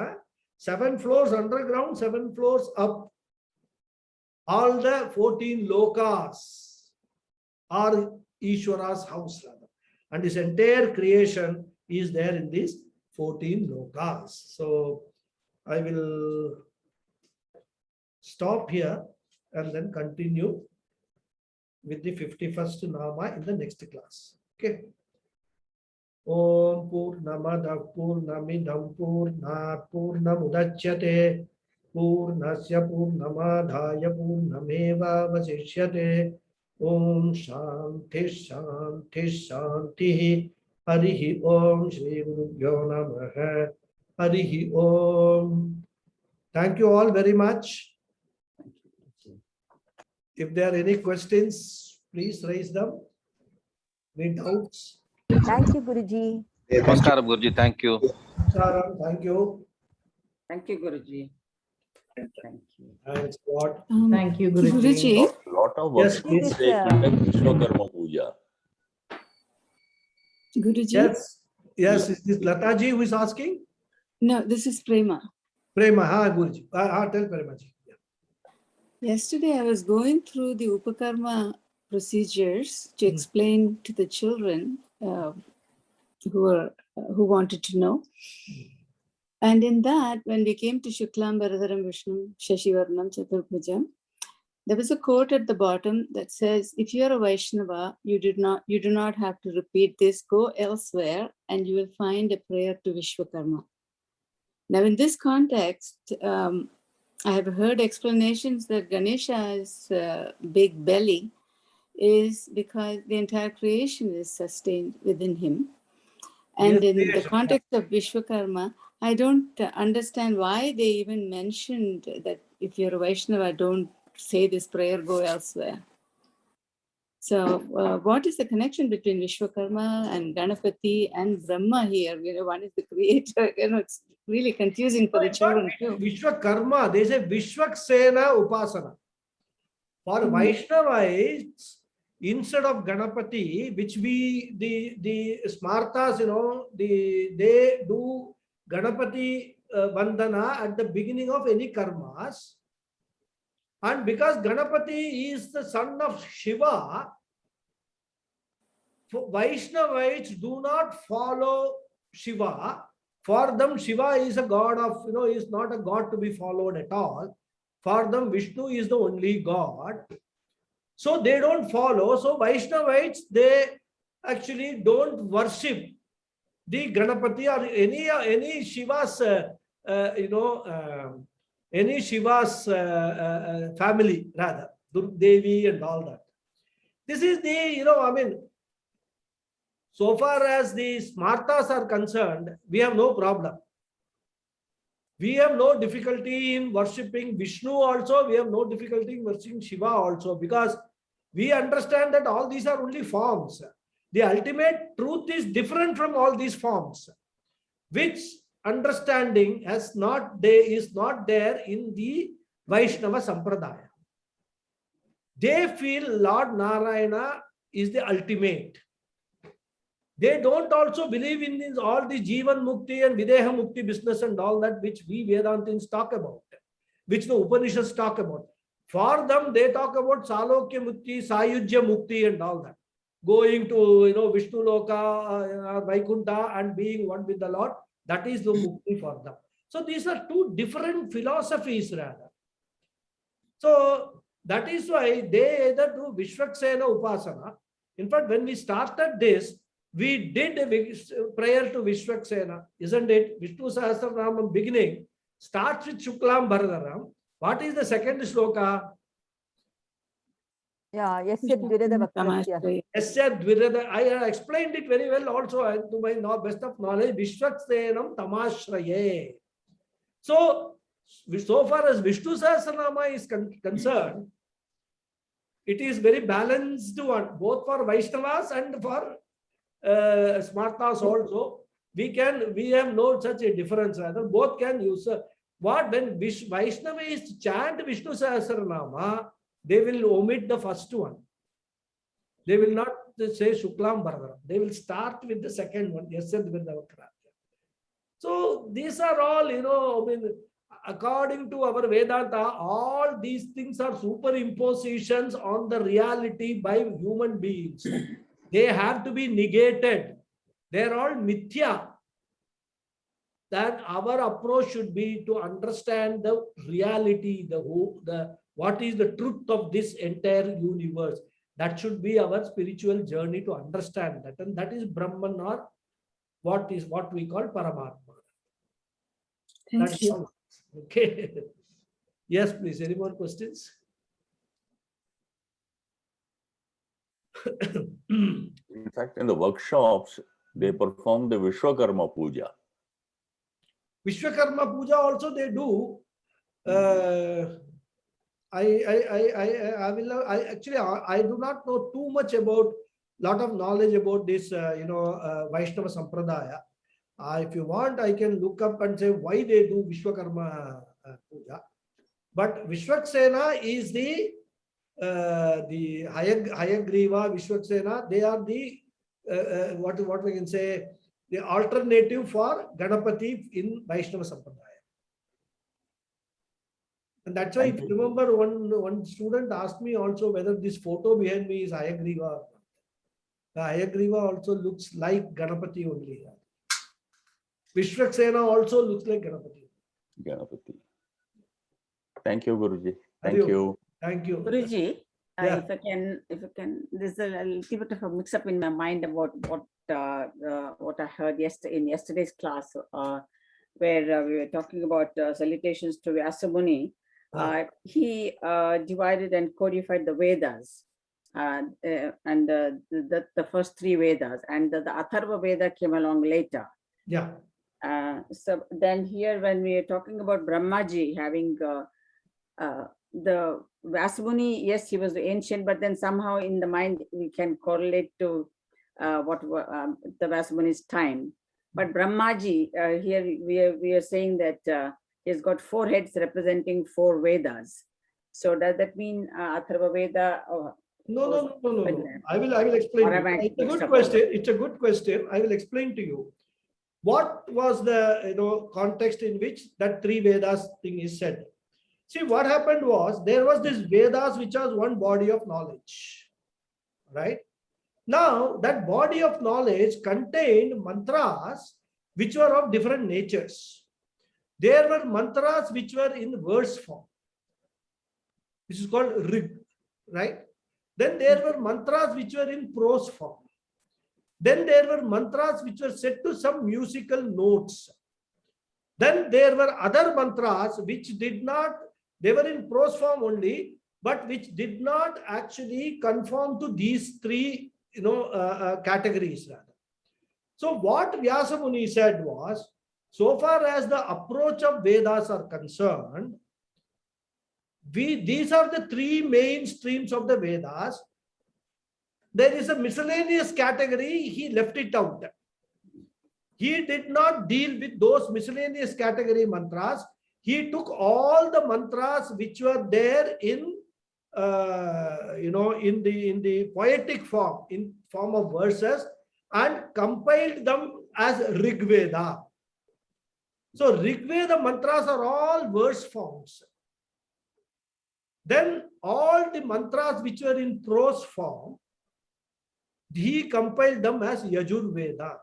7 floors underground, 7 floors up. All the 14 lokas are Ishwara's house, rather. And his entire creation is there in these 14 lokas. So I will stop here and then continue with the 51st Nama in the next class. Okay. Om Purnamada Purnamidam Purnat Purnamudachyate Purnasya Purnamadhaya Purnameva Vasishyate. Om Shanti Shanti Shanti. Harihi Om Shri Gurubhyo Namaha. Harihi Om. Thank you all very much. If there are any questions, please raise them. Any doubts? Thank you, Guruji. Namaskaram, Guruji. Thank you. Thank you. Thank you, Guruji. Thank you. Thanks a lot. Thank you, Guruji. Guruji. Lot of Yes, work please. Vishwakarma Puja. Guruji? Yes. Yes, is this Lataji who is asking? No, this is Prema. Prema, Guruji. Tell Prema ji. Yesterday, I was going through the Upakarma procedures to explain to the children who wanted to know. And in that, when we came to Shuklam Bharadaram Vishnu Shashivarnam Chaturbhujam, there was a quote at the bottom that says, if you are a Vaishnava, you do not have to repeat this, go elsewhere and you will find a prayer to Vishwakarma. Now, in this context, I have heard explanations that Ganesha's big belly is because the entire creation is sustained within him. And Yes, in the context of Vishwakarma, I don't understand why they even mentioned that if you're a Vaishnava, don't say this prayer, go elsewhere. So what is the connection between Vishwakarma and Ganapathy and Brahma here? One is the creator. It's really confusing for the children too. Vishwakarma, they say Vishwaksena Upasana. For Vaishnavas, instead of Ganapathy, which the Smartas, they do Ganapathy Vandana at the beginning of any karmas. And because Ganapathy is the son of Shiva, Vaishnavas do not follow Shiva. For them, Shiva is a god of, is not a god to be followed at all. For them, Vishnu is the only god. So they don't follow. So Vaishnavas, they actually don't worship the Ganapathy or any Shiva's, any Shiva's family, rather, Devi and all that. This is the, So far as the smartas are concerned, we have no problem. We have no difficulty in worshipping Vishnu also. We have no difficulty in worshipping Shiva also, because we understand that all these are only forms. The ultimate truth is different from all these forms, which understanding is not there in the Vaishnava Sampradaya. They feel Lord Narayana is the ultimate. They don't also believe in this, all the Jivan Mukti and Videha Mukti business and all that, which we Vedantins talk about, which the Upanishads talk about. For them, they talk about Salokya Mukti, Sayujya Mukti and all that. Going to, Vishnu Loka, Vaikuntha and being one with the Lord. That is the Mukti for them. So these are two different philosophies rather. So that is why they either do Vishwaksena Upasana. In fact, when we started this, we did a prayer to Vishwaksena, isn't it? Vishnu Sahasranamam beginning starts with Shuklam Bharadaram. What is the second shloka? Yeah, yasya dvirada vakrasya. Yasya dvirada. I explained it very well also, and to my best of knowledge, Vishwaksenam tamashraye. So far as Vishnu Sahasranama is concerned, it is very balanced one, both for Vaishnavas and for Smartas also. We have no such a difference rather. Both can use. When Vaishnava is to chant Vishnu Sahasranama, they will omit the first one. They will not say Shuklam Bharadaram. They will start with the second one. So these are all, according to our Vedanta, all these things are superimpositions on the reality by human beings. They have to be negated. They are all mithya. That our approach should be to understand the reality, what is the truth of this entire universe. That should be our spiritual journey to understand that. And that is Brahman, or what we call Paramatma. Thank you. Okay. Yes, please. Any more questions? In fact, in the workshops, they perform the Vishwakarma Puja. Vishwakarma Puja also they do. I do not know too much about, lot of knowledge about this, Vaishnava Sampradaya. If you want, I can look up and say why they do Vishwakarma Puja. But Vishwaksena is the Hayagriva, Vishwaksena. They are the what we can say, the alternative for Ganapathy in Vaishnava Sampradaya. And that's why, if you remember, one student asked me also whether this photo behind me is Hayagriva or not. The Hayagriva also looks like Ganapathy only. Vishwaksena also looks like Ganapathy. Ganapathy. Thank you, Guruji. Thank Hari you. Thank you. Guruji, Yeah. if I can, there's a little bit of a mix-up in my mind about what I heard in yesterday's class, where we were talking about salutations to Vyasa Muni. He divided and codified the Vedas, and the first three Vedas, and the Atharva Veda came along later. Yeah. So then here, when we are talking about Brahmaji having the Vyasmuni, yes, he was the ancient, but then somehow in the mind we can correlate to the Vyasmuni's time. But Brahmaji, here we are saying that he's got 4 heads representing 4 Vedas. So does that mean Atharva Veda? No. I will explain. It's a good question. It's a good question. I will explain to you. What was the context in which that 3 Vedas thing is said? See, what happened was, there was this Vedas which was one body of knowledge, right? Now that body of knowledge contained mantras which were of different natures. There were mantras which were in verse form, which is called Rig, right? Then there were mantras which were in prose form. Then there were mantras which were set to some musical notes. Then there were other mantras which did not, they were in prose form only, but which did not actually conform to these 3 categories rather. So what Vyasa Muni said was, so far as the approach of Vedas are concerned, these are the three main streams of the Vedas. There is a miscellaneous category, he left it out. He did not deal with those miscellaneous category mantras. He took all the mantras which were there in in the poetic form, in form of verses, and compiled them as Rig Veda. So Rig Veda mantras are all verse forms. Then all the mantras which were in prose form, he compiled them as Yajur Veda.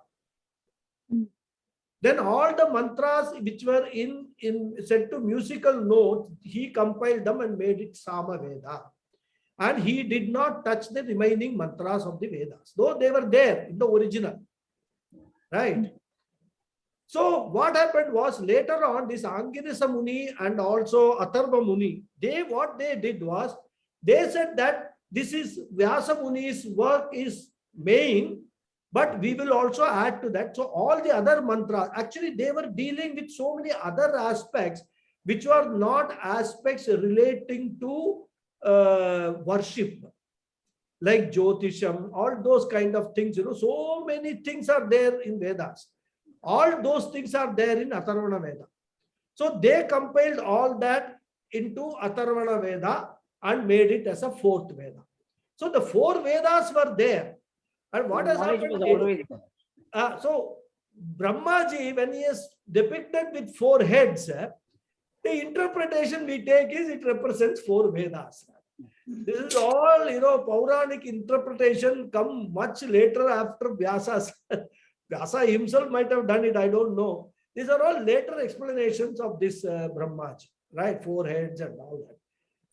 Then all the mantras which were in set to musical notes, he compiled them and made it Sama Veda. And he did not touch the remaining mantras of the Vedas, though they were there in the original. Right? So what happened was, later on, this Angirisa Muni and also Atharva Muni, what they did was, they said that this is Vyasa Muni's work is main, but we will also add to that. So all the other mantras, actually they were dealing with so many other aspects which were not aspects relating to worship, like Jyotisham, all those kind of things, so many things are there in Vedas. All those things are there in Atharvana Veda. So they compiled all that into Atharvana Veda and made it as a fourth Veda. So the four Vedas were there. And what has happened is, so Brahmaji, when he is depicted with four heads, the interpretation we take is it represents four Vedas. This is all, Puranic interpretation come much later after Vyasa's. Vyasa himself might have done it, I don't know. These are all later explanations of this Brahmaji, right? Four heads and all that.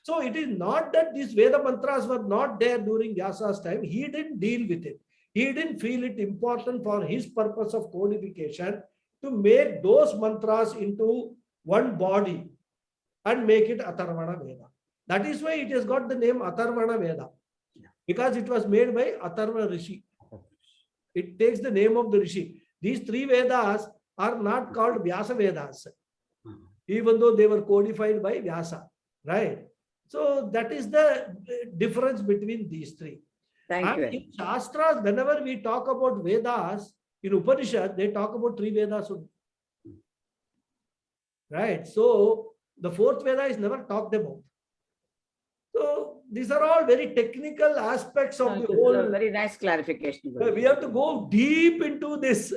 So it is not that these Veda mantras were not there during Vyasa's time. He didn't deal with it. He didn't feel it important for his purpose of codification to make those mantras into one body and make it Atharvana Veda. That is why it has got the name Atharvana Veda, because it was made by Atharva Rishi. It takes the name of the Rishi. These three Vedas are not called Vyasa Vedas, even though they were codified by Vyasa, right? So that is the difference between these three. Thank you. In Shastras, whenever we talk about Vedas, in Upanishad, they talk about three Vedas only. Right? So the fourth Veda is never talked about. So these are all very technical aspects of the whole. Very nice clarification. We have to go deep into this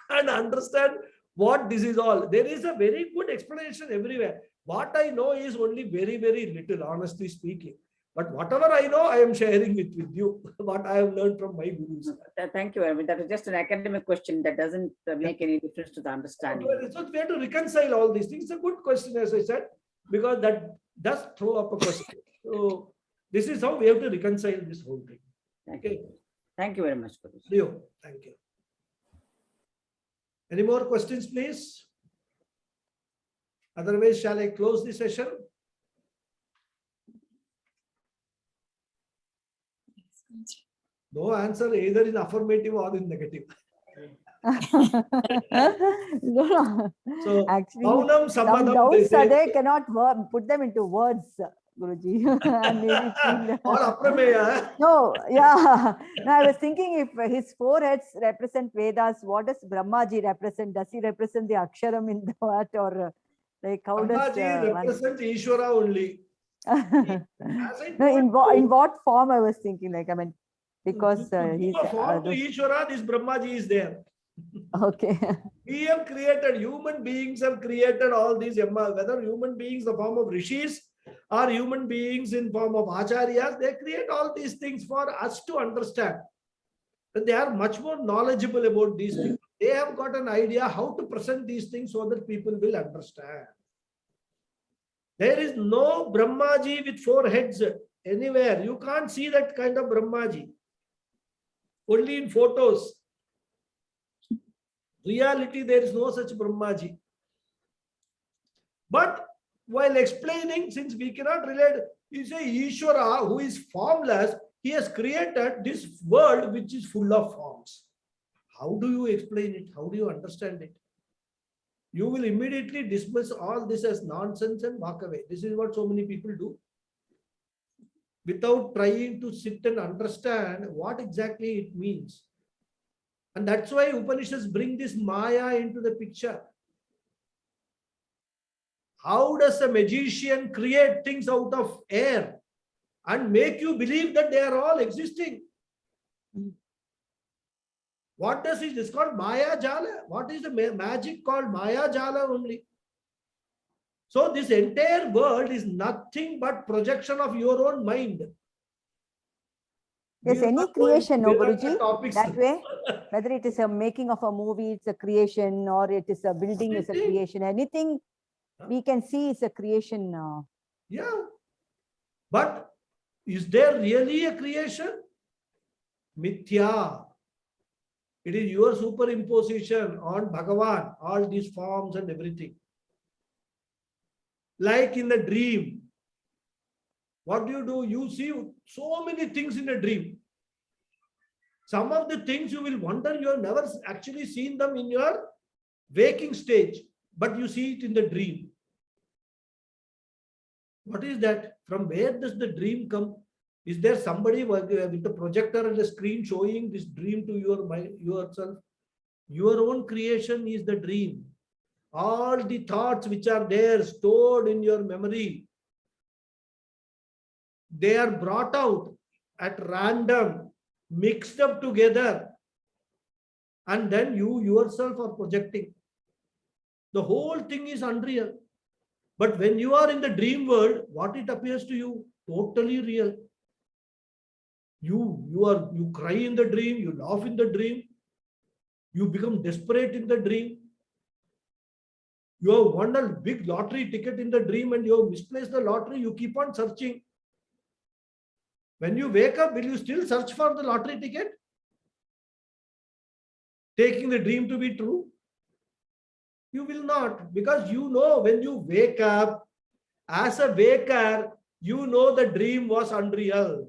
and understand what this is all. There is a very good explanation everywhere. What I know is only very, very little, honestly speaking. But whatever I know, I am sharing it with you, what I have learned from my gurus. Thank you. I mean, that is just an academic question that doesn't make any difference to the understanding. So we have to reconcile all these things. It's a good question, as I said, because that does throw up a question. So this is how we have to reconcile this whole thing. Thank you. Thank you very much for this. Thank you. Any more questions, please? Otherwise, shall I close the session? No answer either in affirmative or in negative. No. So, Actually, Maunam some Sammadam, doubts are there, cannot put them into words, Guruji. And maybe or Aprameya. no, yeah. No, I was thinking if his four heads represent Vedas, what does Brahmaji represent? Does he represent the Aksharam in that, or like how does Brahmaji represents Ishvara only. No, in what form I was thinking, like, I mean, because he's form to Ishvara, this Brahmaji is there. okay. We have created, human beings have created all these, whether human beings in the form of rishis or human beings in form of acharyas, they create all these things for us to understand. And they are much more knowledgeable about these things. They have got an idea how to present these things so that people will understand. There is no Brahmaji with four heads anywhere. You can't see that kind of Brahmaji. Only in photos. Reality, there is no such Brahmaji. But while explaining, since we cannot relate, you say Ishvara, who is formless, he has created this world which is full of forms. How do you explain it? How do you understand it? You will immediately dismiss all this as nonsense and walk away. This is what so many people do, without trying to sit and understand what exactly it means. And that's why Upanishads bring this Maya into the picture. How does a magician create things out of air and make you believe that they are all existing? What does it? It's called Maya Jala. What is the magic called? Maya Jala only. So this entire world is nothing but projection of your own mind. Yes, We will any not go into creation, no, Vedanta Guruji, topics. that way, whether it is a making of a movie, it's a creation, or it is a building, is a Anything. creation. Anything we can see is a creation. Yeah. But is there really a creation? Mithya. It is your superimposition on Bhagavan, all these forms and everything. Like in the dream. What do? You see so many things in a dream. Some of the things you will wonder, you have never actually seen them in your waking stage, but you see it in the dream. What is that? From where does the dream come? Is there somebody with a projector and a screen showing this dream to your mind, yourself? Your own creation is the dream. All the thoughts which are there stored in your memory, they are brought out at random, mixed up together, and then you yourself are projecting. The whole thing is unreal. But when you are in the dream world, what it appears to you? Totally real. You cry in the dream, you laugh in the dream, you become desperate in the dream. You have won a big lottery ticket in the dream and you have misplaced the lottery, you keep on searching. When you wake up, will you still search for the lottery ticket? Taking the dream to be true? You will not, because you know when you wake up, as a waker, you know the dream was unreal.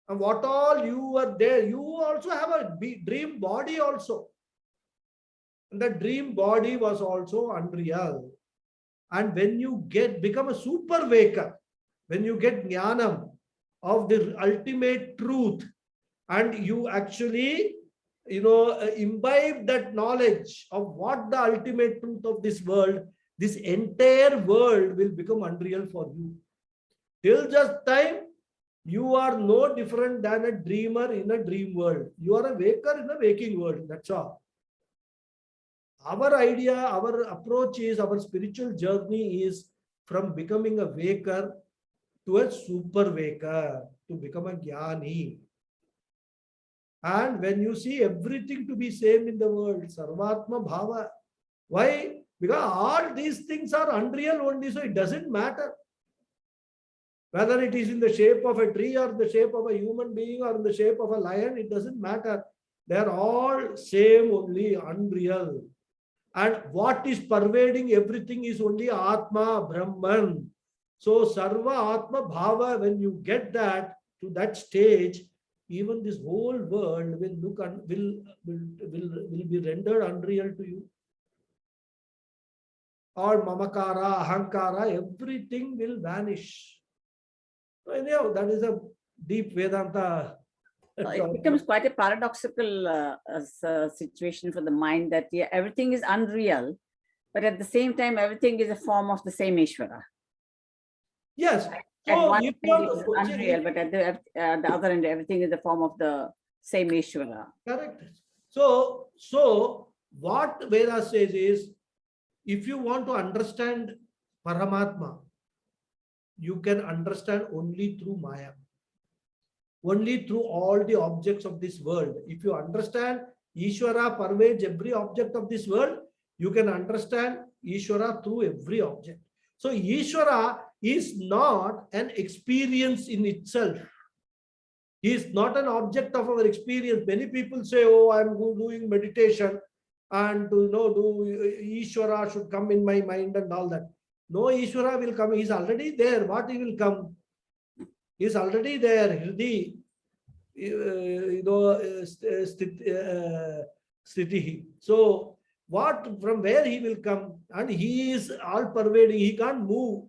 And what all you were there, you also have a dream body also. And the dream body was also unreal. And when you become a super waker, when you get jnanam of the ultimate truth, and you actually, imbibe that knowledge of what the ultimate truth of this world, this entire world will become unreal for you. Till just time, you are no different than a dreamer in a dream world. You are a waker in a waking world. That's all. Our idea, our approach is, our spiritual journey is from becoming a waker to a super waker, to become a jnani. And when you see everything to be same in the world, Sarvatma Bhava. Why? Because all these things are unreal only, so it doesn't matter. Whether it is in the shape of a tree or the shape of a human being or in the shape of a lion, it doesn't matter. They are all same only, unreal. And what is pervading everything is only Atma, Brahman. So Sarva Atma Bhava, when you get that to that stage, even this whole world will look will be rendered unreal to you. All mamakara, ahankara, everything will vanish. So anyhow, that is a deep Vedanta. It becomes quite a paradoxical situation for the mind that everything is unreal, but at the same time, everything is a form of the same Ishvara. Yes. At So one if end you it is unreal, but at the other end, everything is the form of the same Ishvara. correct. So what Veda says is, if you want to understand Paramatma, you can understand only through Maya. Only through all the objects of this world. If you understand Ishvara pervades every object of this world, you can understand Ishvara through every object. So Ishvara is not an experience in itself. He is not an object of our experience. Many people say, oh, I'm doing meditation and Ishvara should come in my mind and all that. No, Ishvara will come. He's already there. What he will come? He's already there. Hridi. Sthitihi. So what, from where he will come, and he is all pervading, he can't move.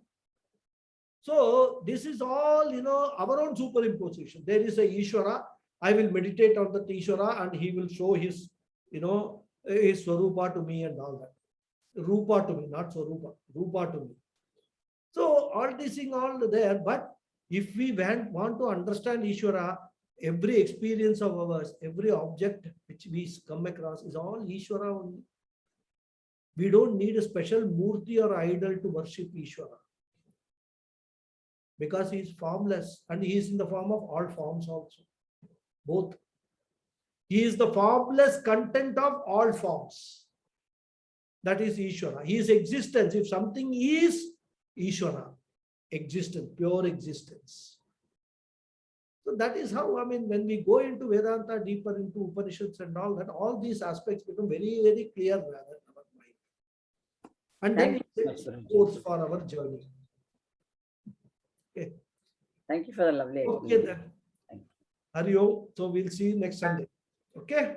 So this is all, our own superimposition. There is a Ishvara. I will meditate on the Ishvara and he will show his, his Swarupa to me and all that. Rupa to me, not Swarupa, Rupa to me. So all this thing all there, but if we want to understand Ishvara, every experience of ours, every object which we come across is all Ishvara only. We don't need a special murti or idol to worship Ishvara. Because he is formless and he is in the form of all forms also. Both. He is the formless content of all forms. That is Ishvara. He is existence. If something is Ishvara, existence, pure existence. So that is how, when we go into Vedanta, deeper into Upanishads and all that, all these aspects become very, very clear in our mind. And then it sets course for our journey. Okay. Thank you for the lovely Okay explanation. then. Hari Om. So we'll see you next Sunday. Okay.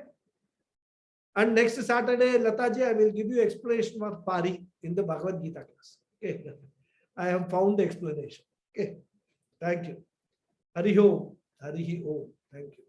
And next Saturday, Lataji, I will give you explanation of Pari in the Bhagavad Gita class. Okay. I have found the explanation. Okay. Thank you. Hari Om. Hari Om. Thank you.